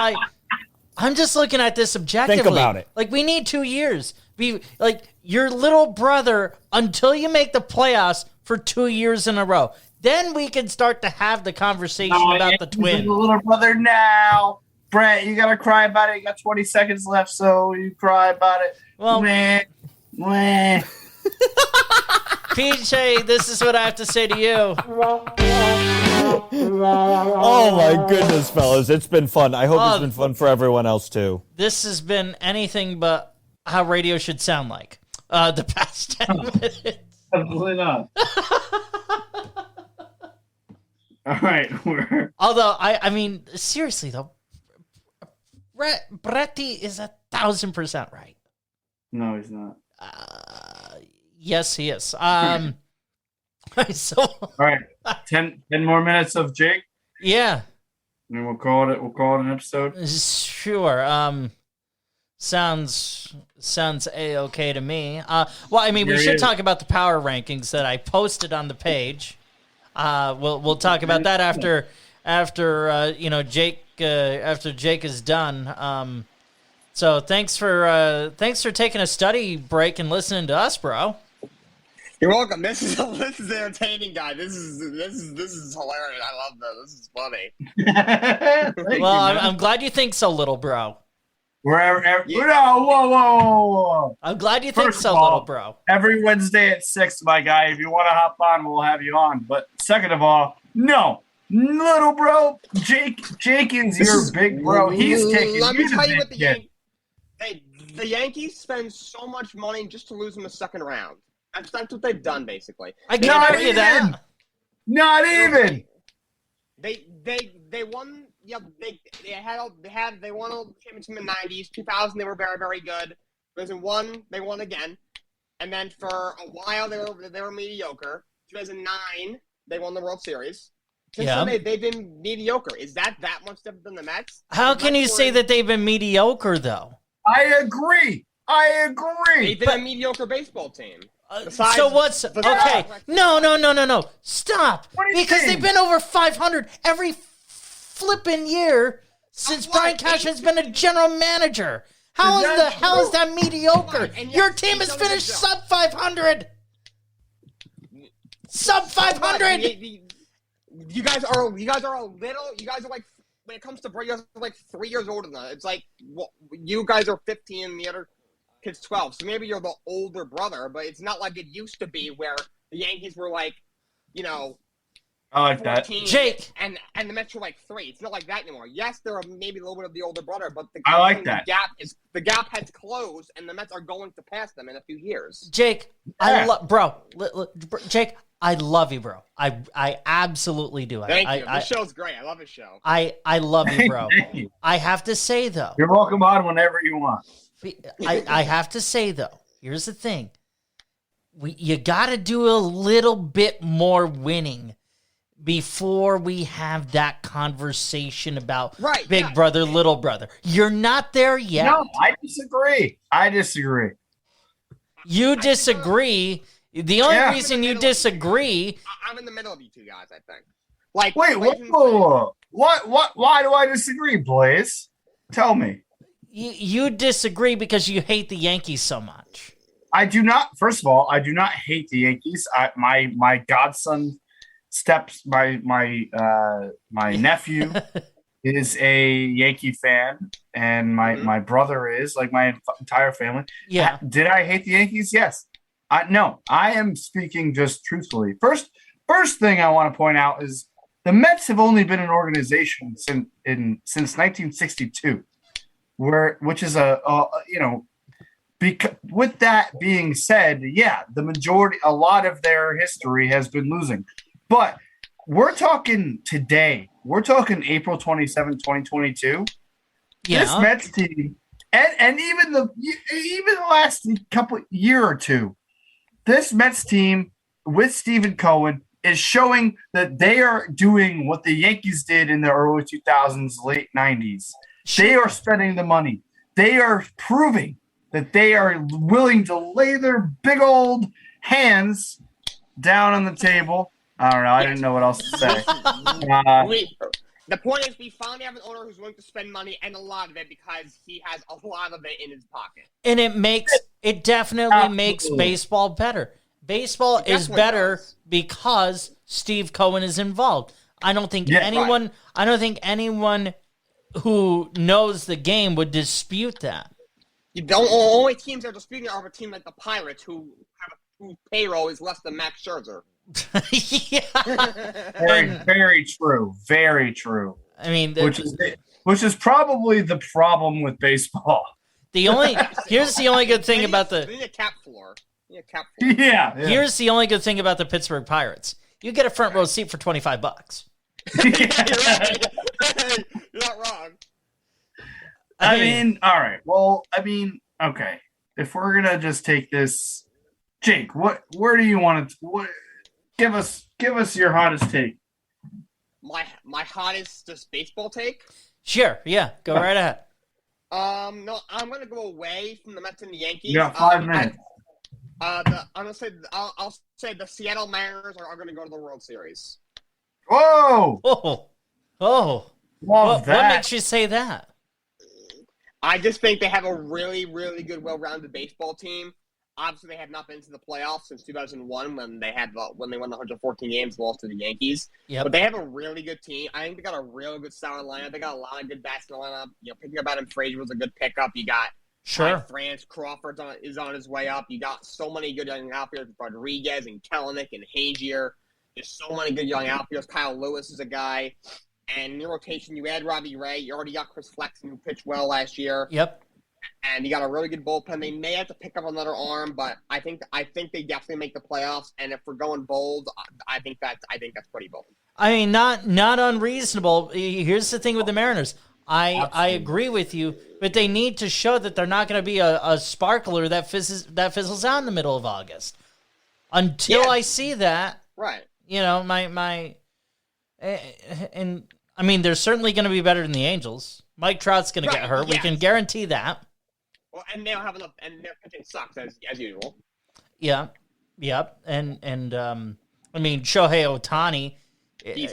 I'm just looking at this objectively. Think about it. Like, we need 2 years. Be like your little brother until you make the playoffs for 2 years in a row. Then we can start to have the conversation about the twin. The little brother now. Brett, you gotta cry about it. You got 20 seconds left, so you cry about it. Well, meh. PJ, this is what I have to say to you. Oh my goodness, fellas. It's been fun. I hope it's been fun for everyone else too. This has been anything but how radio should sound like the past 10 minutes. Absolutely not. All right. Although, I mean, seriously though, Bretty is 1,000% right. No, he's not. Yes, he is. So, all right, 10 more minutes of Jake. Yeah, and then we'll call it an episode. Sure. Sounds a-okay to me. Well, I mean, we should talk about the power rankings that I posted on the page. We'll talk about that after Jake after Jake is done. So thanks for taking a study break and listening to us, bro. You're welcome. This is entertaining, guy. This is hilarious. I love this. This is funny. I'm glad you think so, little bro. Whoa. I'm glad you think so, little bro. Every Wednesday at 6, my guy. If you want to hop on, we'll have you on. But second of all, no. Little bro, Jake is your big bro. He's taking. Let me tell you what the Yankees spend so much money just to lose in the second round. That's what they've done, basically. I can't argue that. Not even. They won. Yeah, they won a championship in the '90s. 2000, they were very, very good. 2001, they won again, and then for a while they were mediocre. 2009, they won the World Series. Since then, they've been mediocre. Is that much different than the Mets? How can you say that they've been mediocre, though? I agree. They've been a mediocre baseball team. So what's... Okay. No. Stop. Because they've been over 500 every flipping year since Brian Cash has been a general manager. How is that mediocre? Your team has finished sub 500. Sub 500. You guys are like, when it comes to Brady, you guys are like 3 years older than that. It's like, you guys are 15 and the other kid's 12. So maybe you're the older brother, but it's not like it used to be where the Yankees were like, I like that. Jake. And the Mets are like 3. It's not like that anymore. Yes, they're maybe a little bit of the older brother, but I like that. The gap has closed, and the Mets are going to pass them in a few years. Jake, I love, bro. Jake, I love you, bro. I absolutely do. Thank you. This show's great. I love this show. I love you, bro. I have to say though, you're welcome on whenever you want. I have to say though, here's the thing. You got to do a little bit more winning before we have that conversation about big brother, little brother. You're not there yet. No, I disagree. You disagree. The only reason you disagree. I'm in the middle of you two guys, I think. Like, wait, whoa. What? Why do I disagree, Blaze? Tell me. You disagree because you hate the Yankees so much. I do not. First of all, I do not hate the Yankees. My godson my nephew is a Yankee fan, and my brother is, like, my entire family. Yeah. Did I hate the Yankees? Yes. No, I am speaking just truthfully. First thing I want to point out is the Mets have only been an organization since 1962, which is with that being said, a lot of their history has been losing. But we're talking today. We're talking April 27, 2022. Yeah. This Mets team, and even the last couple year or two, this Mets team with Stephen Cohen is showing that they are doing what the Yankees did in the early 2000s, late 90s. Sure. They are spending the money. They are proving that they are willing to lay their big old hands down on the table. I don't know. I didn't know what else to say. The point is, we finally have an owner who's willing to spend money, and a lot of it, because he has a lot of it in his pocket. And it definitely makes baseball better. Baseball is better because Steve Cohen is involved. I don't think anyone who knows the game would dispute that. The only teams that are disputing are a team like the Pirates, whose payroll is less than Max Scherzer. Very true. Very true. I mean, which is probably the problem with baseball. Here's the only good thing about the cap floor. Yeah. Here's the only good thing about the Pittsburgh Pirates. You get a front row seat for $25. You're right. You're not wrong. I mean, all right. Well, I mean, okay. If we're gonna just take this, Jake, where do you want to? Give us your hottest take. My hottest just baseball take? Sure, yeah. Go right ahead. No, I'm gonna go away from the Mets and the Yankees. You got 5 minutes. I'll say the Seattle Mariners are gonna go to the World Series. Whoa! Oh! Love that. What makes you say that? I just think they have a really, really good, well-rounded baseball team. Obviously, they have not been to the playoffs since 2001 when they won the 114 games, lost to the Yankees. Yep. But they have a really good team. I think they got a real good starting lineup. They got a lot of good bats in the lineup. Picking up Adam Frazier was a good pickup. You got France Crawford is on his way up. You got so many good young outfielders, Rodriguez and Kelenic and Hagier. There's so many good young outfielders. Kyle Lewis is a guy. And in your rotation, you add Robbie Ray. You already got Chris Flexen, who pitched well last year. Yep. And you got a really good bullpen. They may have to pick up another arm, but I think they definitely make the playoffs. And if we're going bold, I think that's pretty bold. I mean, not unreasonable. Here's the thing with the Mariners. I agree with you, but they need to show that they're not going to be a sparkler that fizzles out in the middle of August. Until I see that, right? And I mean, they're certainly going to be better than the Angels. Mike Trout's going to get hurt. Yes. We can guarantee that. Well, and they don't have enough, and their pitching sucks as usual. Yeah, yep. And I mean, Shohei Ohtani. He's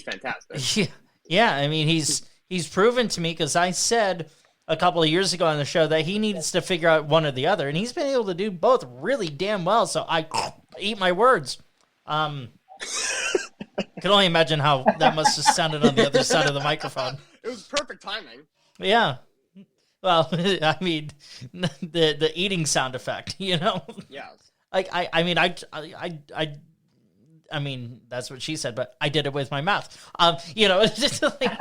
fantastic. Yeah. I mean, he's proven to me, because I said a couple of years ago on the show that he needs to figure out one or the other, and he's been able to do both really damn well. So I eat my words. Can only imagine how that must have sounded on the other side of the microphone. It was perfect timing. Yeah. Well, I mean, the eating sound effect, Yes. Like I mean, I mean, that's what she said, but I did it with my mouth. It's just like,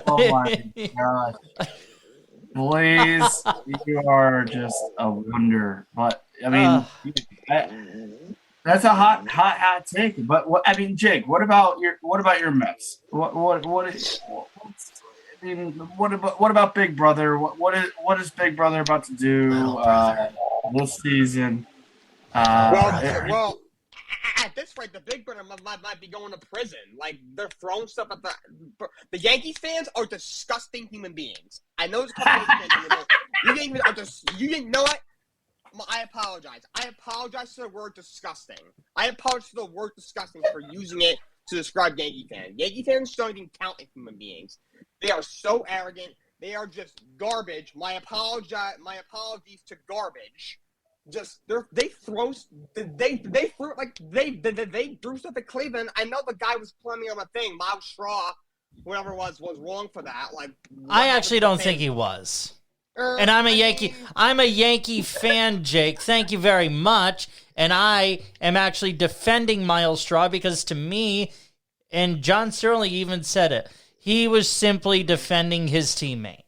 Oh my gosh. Blaze, you are just a wonder. But I mean, that's a hot take. But Jake, what about your Mets? What about Big Brother? What is Big Brother about to do this season? Well, at this rate, the Big Brother might be going to prison. Like, they're throwing stuff at the Yankees fans are disgusting human beings. I know it's you didn't know it. I apologize. I apologize to the word disgusting. I apologize to the word disgusting for using it to describe Yankee fans. Yankee fans don't even count as human beings. They are so arrogant. They are just garbage. My apologies to garbage. Just they threw stuff at Cleveland. I know the guy was playing on a thing. Miles Straw, whatever it was wrong for that. Like, I actually don't think he was. And I'm a Yankee fan, Jake. Thank you very much. And I am actually defending Miles Straw because to me, and John Sterling even said it, he was simply defending his teammate.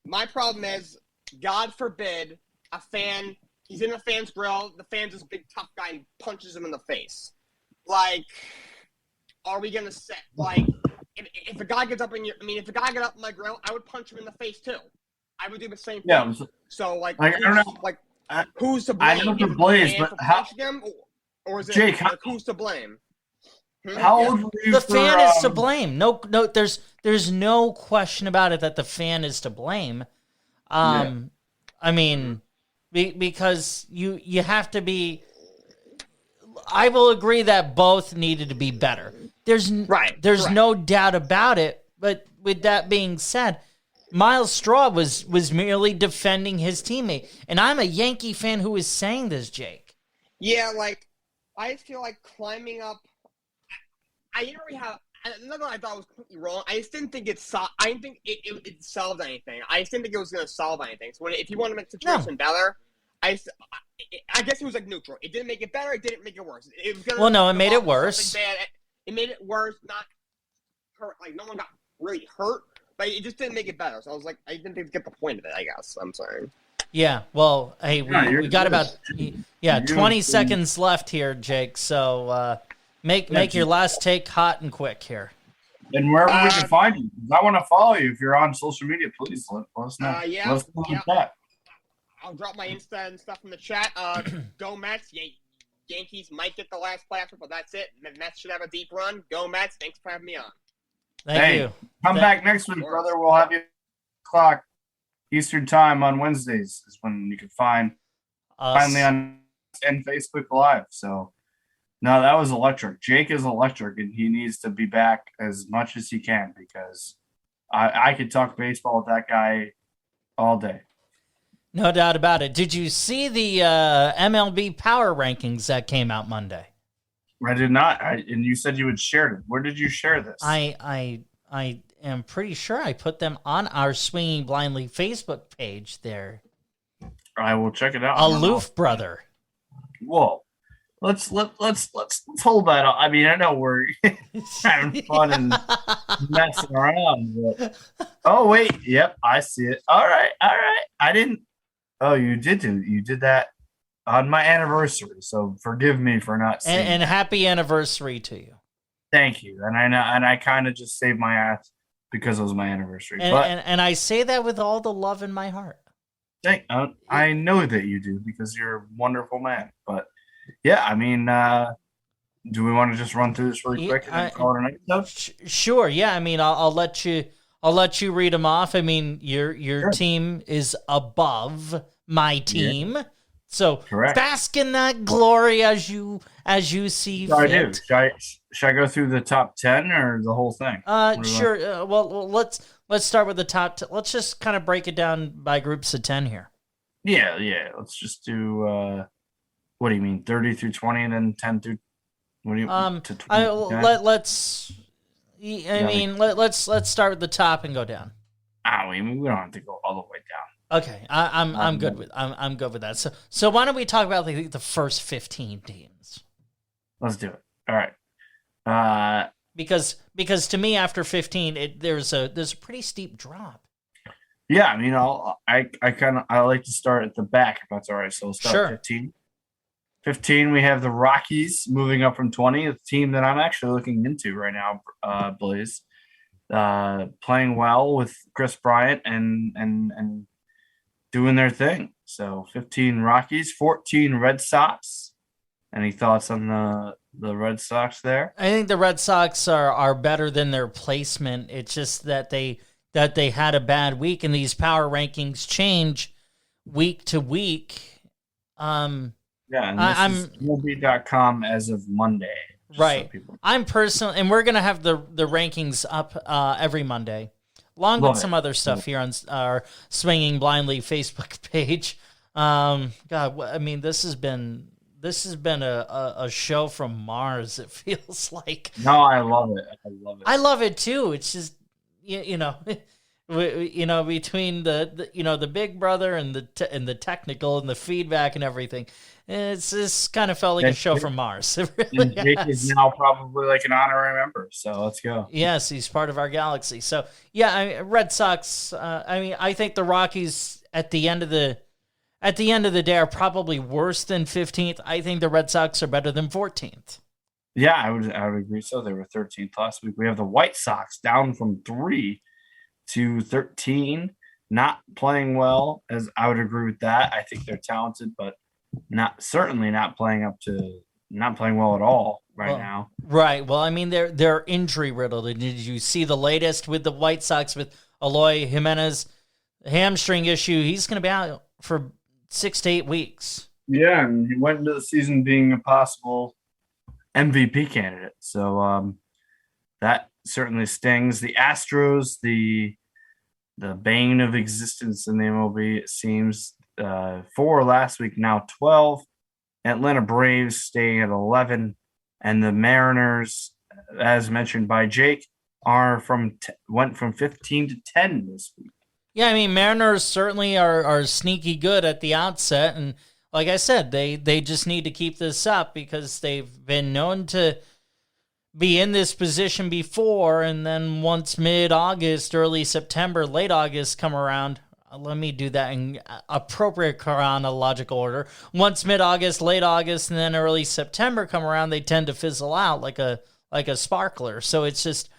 My problem is, God forbid, a fan. He's in a fan's grill. The fan's this big tough guy and punches him in the face. Like, are we gonna set like if a guy gets up if a guy got up in my grill, I would punch him in the face too. I would do the same thing. Yeah. So I don't know. Who's to blame? I know the Blaze, but how? Him, or is it Jake, who's to blame? How old were you? The fan is to blame. No, there's no question about it that the fan is to blame. I mean. Because you have to be. I will agree that both needed to be better. There's no doubt about it. But with that being said, Miles Straw was merely defending his teammate, and I'm a Yankee fan who is saying this, Jake. Yeah, like I feel like climbing up. I didn't really have. Another one I thought was completely wrong. I just didn't think it solved anything. I just didn't think it was going to solve anything. So if you want to make the situation better, I guess it was like neutral. It didn't make it better. It didn't make it worse. It was it made it worse. It made it worse. Not hurt. Like no one got really hurt, but it just didn't make it better. So I was like, I didn't get the point of it. I guess I'm sorry. Yeah. Well, hey, we got about 20 seconds left here, Jake. So. Make your last take hot and quick here. And wherever we can find you. I want to follow you. If you're on social media, please let us know. Let us know in the chat. I'll drop my Insta and stuff in the chat. Go Mets. Yankees might get the last playoff, but that's it. Mets should have a deep run. Go Mets. Thanks for having me on. Thank you. Come back next week, brother. We'll have you o'clock Eastern time on Wednesdays is when you can find finally on and Facebook Live. So. No, that was electric. Jake is electric, and he needs to be back as much as he can because I could talk baseball with that guy all day. No doubt about it. Did you see the MLB power rankings that came out Monday? I did not. And you said you had shared it. Where did you share this? I am pretty sure I put them on our Swinging Blindly Facebook page there. I will check it out. Aloof brother. Whoa. Let's hold that up. I mean, I know we're having fun and messing around, but wait, yep, I see it. All right. I didn't. Oh, you did that on my anniversary. So forgive me for not seeing. And happy anniversary to you. Thank you. And I kind of just saved my ass because it was my anniversary. And I say that with all the love in my heart. I know that you do because you're a wonderful man, but. Yeah, I mean, do we want to just run through this really quick and then call it a night? Sure. Yeah, I mean, I'll let you read them off. I mean, your team is above my team, so correct. Bask in that glory as you see fit. I do. Should I go through the top 10 or the whole thing? Sure. Well, let's start with the top. Let's just kind of break it down by groups of 10 here. Yeah. Let's just do. What do you mean, 30 through 20 and then 10 through? What do you? To 20, let's start with the top and go down. We don't have to go all the way down. Okay, I'm good with I'm good with that. So why don't we talk about the first 15 teams? Let's do it. All right. Because to me, after 15, there's a pretty steep drop. Yeah, I mean, I like to start at the back if that's all right. So we'll start Sure. at 15. 15, we have the Rockies moving up from 20. A team that I'm actually looking into right now, Blaze. Playing well with Chris Bryant and doing their thing. So 15 Rockies, 14 Red Sox. Any thoughts on the Red Sox there? I think the Red Sox are better than their placement. It's just that they had a bad week, and these power rankings change week to week. Yeah, and this is MLB.com as of Monday. Right. I'm personally, and we're going to have the rankings up every Monday, along with some other stuff here on our Swinging Blindly Facebook page. God, I mean, this has been a show from Mars, it feels like. No, I love it. I love it too. It's just, you know, between the Big Brother and the technical and the feedback and everything, it's just kind of felt like a show from Mars. It really and Jake is now probably like an honorary member, so let's go. Yes, he's part of our galaxy. So yeah, Red Sox. I think the Rockies at the end of the day are probably worse than 15th. I think the Red Sox are better than 14th. Yeah, I would agree. So they were 13th last week. We have the White Sox down from 3 to 13, not playing well. As I would agree with that. I think they're talented, but certainly not playing well at all now. Right. Well, I mean they're injury riddled. Did you see the latest with the White Sox with Eloy Jimenez hamstring issue? He's going to be out for 6 to 8 weeks. Yeah, and he went into the season being a possible MVP candidate. So that certainly stings. The Astros, the bane of existence in the MLB, it seems. 4 last week, now 12. Atlanta Braves staying at 11. And the Mariners, as mentioned by Jake, went from 15 to 10 this week. Yeah, I mean, Mariners certainly are sneaky good at the outset. And like I said, they just need to keep this up because they've been known to be in this position before. And then once mid-August, early September, late August come around, let me do that in appropriate chronological order. Once mid-August, late August, and then early September come around, they tend to fizzle out like a sparkler. So it's just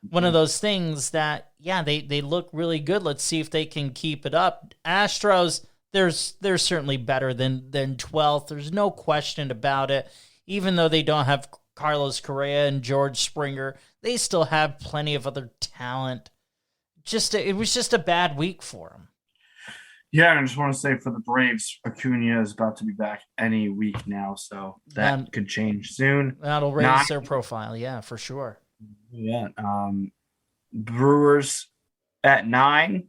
one of those things that, yeah, they look really good. Let's see if they can keep it up. Astros, they're certainly better than 12th. There's no question about it. Even though they don't have Carlos Correa and George Springer, they still have plenty of other talent. It was just a bad week for them. Yeah, I just want to say for the Braves, Acuna is about to be back any week now, so that could change soon. That'll raise their profile, yeah, for sure. Yeah. Brewers at 9,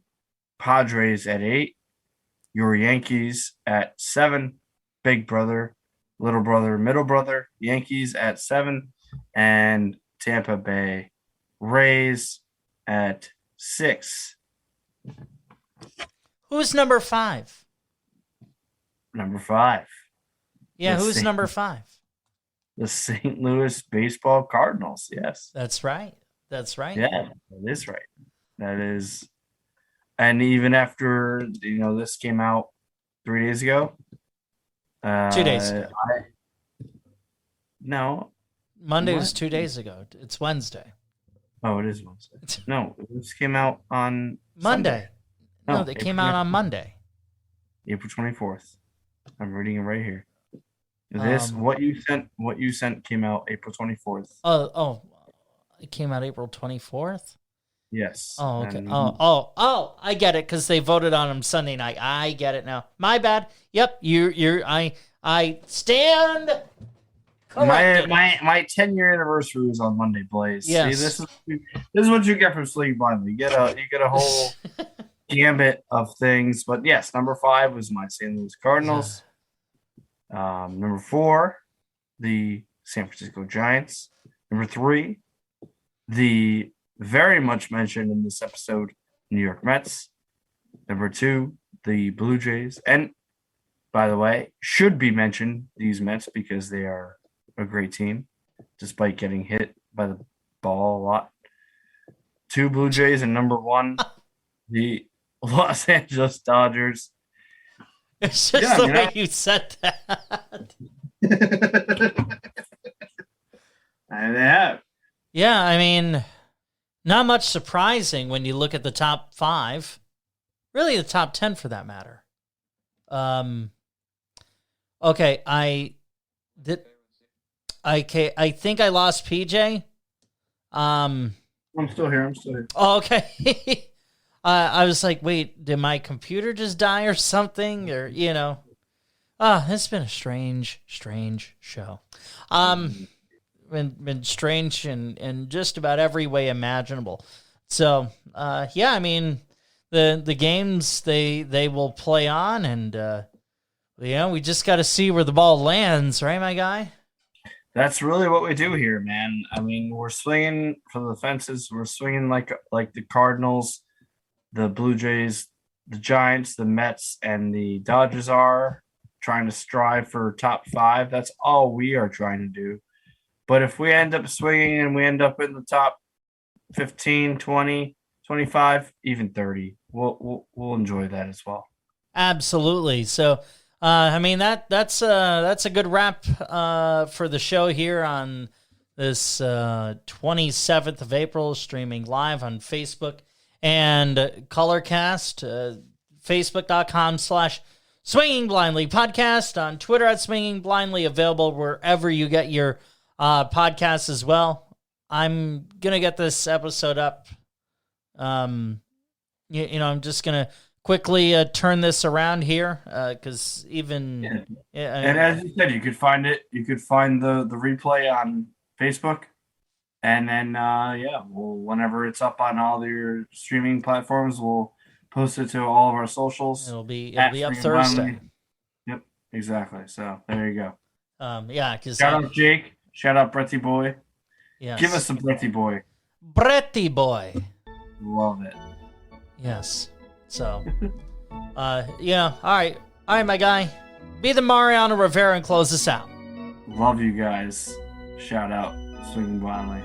Padres at 8, your Yankees at 7, Big Brother, Little Brother, Middle Brother, Yankees at 7, and Tampa Bay Rays at 6. Who's number 5? Number 5. Yeah, who's number 5? The St. Louis Baseball Cardinals, yes. That's right. Yeah, that is right. That is. And even after, this came out 3 days ago. 2 days ago. No. Monday was 2 days ago. It's Wednesday. Oh, it is Wednesday. No, this came out on Monday. Sunday. No, they came out on Monday. April 24th. I'm reading it right here. What you sent came out April 24th. Oh, it came out April 24th? Yes. Oh, okay. I get it because they voted on him Sunday night. I get it now. My bad. Yep, I stand corrected. My 10-year anniversary was on Monday, Blaze. Yes. See, this is what you get from Sleep Blindly. You get a whole gambit of things. But yes, number 5 was my St. Louis Cardinals. Number 4, the San Francisco Giants. Number 3, the very much mentioned in this episode, New York Mets. Number 2, the Blue Jays, and by the way, should be mentioned these Mets because they are a great team, despite getting hit by the ball a lot. 2 Blue Jays and number 1, the Los Angeles Dodgers. It's just the way you said that. And they have. Yeah, I mean, not much surprising when you look at the top 5. Really, the top 10 for that matter. Okay, I think I lost PJ. I'm still here. Oh, okay. I was like, wait, did my computer just die or something? Or, it's been a strange show. Been strange in just about every way imaginable. So, I mean, the games they will play on, and we just got to see where the ball lands, right, my guy? That's really what we do here, man. I mean, we're swinging for the fences. We're swinging like the Cardinals, the Blue Jays, the Giants, the Mets, and the Dodgers are trying to strive for top 5. That's all we are trying to do. But if we end up swinging and we end up in the top 15, 20, 25, even 30, we'll enjoy that as well. Absolutely. So, I mean, that's a good wrap for the show here on this 27th of April, streaming live on Facebook and Colorcast, facebook.com/Swinging Blindly podcast, on Twitter at Swinging Blindly, available wherever you get your podcasts as well. I'm going to get this episode up. I'm just going to quickly turn this around here because even and as you said, you could find it. You could find the replay on Facebook, and then whenever it's up on all your streaming platforms, we'll post it to all of our socials. It'll be up Thursday. Yep, exactly. So there you go. Because shout out Jake. Shout out Bretty Boy. Yes. Give us some Bretty Boy. Bretty Boy. Love it. Yes. So, all right, my guy. Be the Mariano Rivera and close us out. Love you guys. Shout out Swinging Blindly.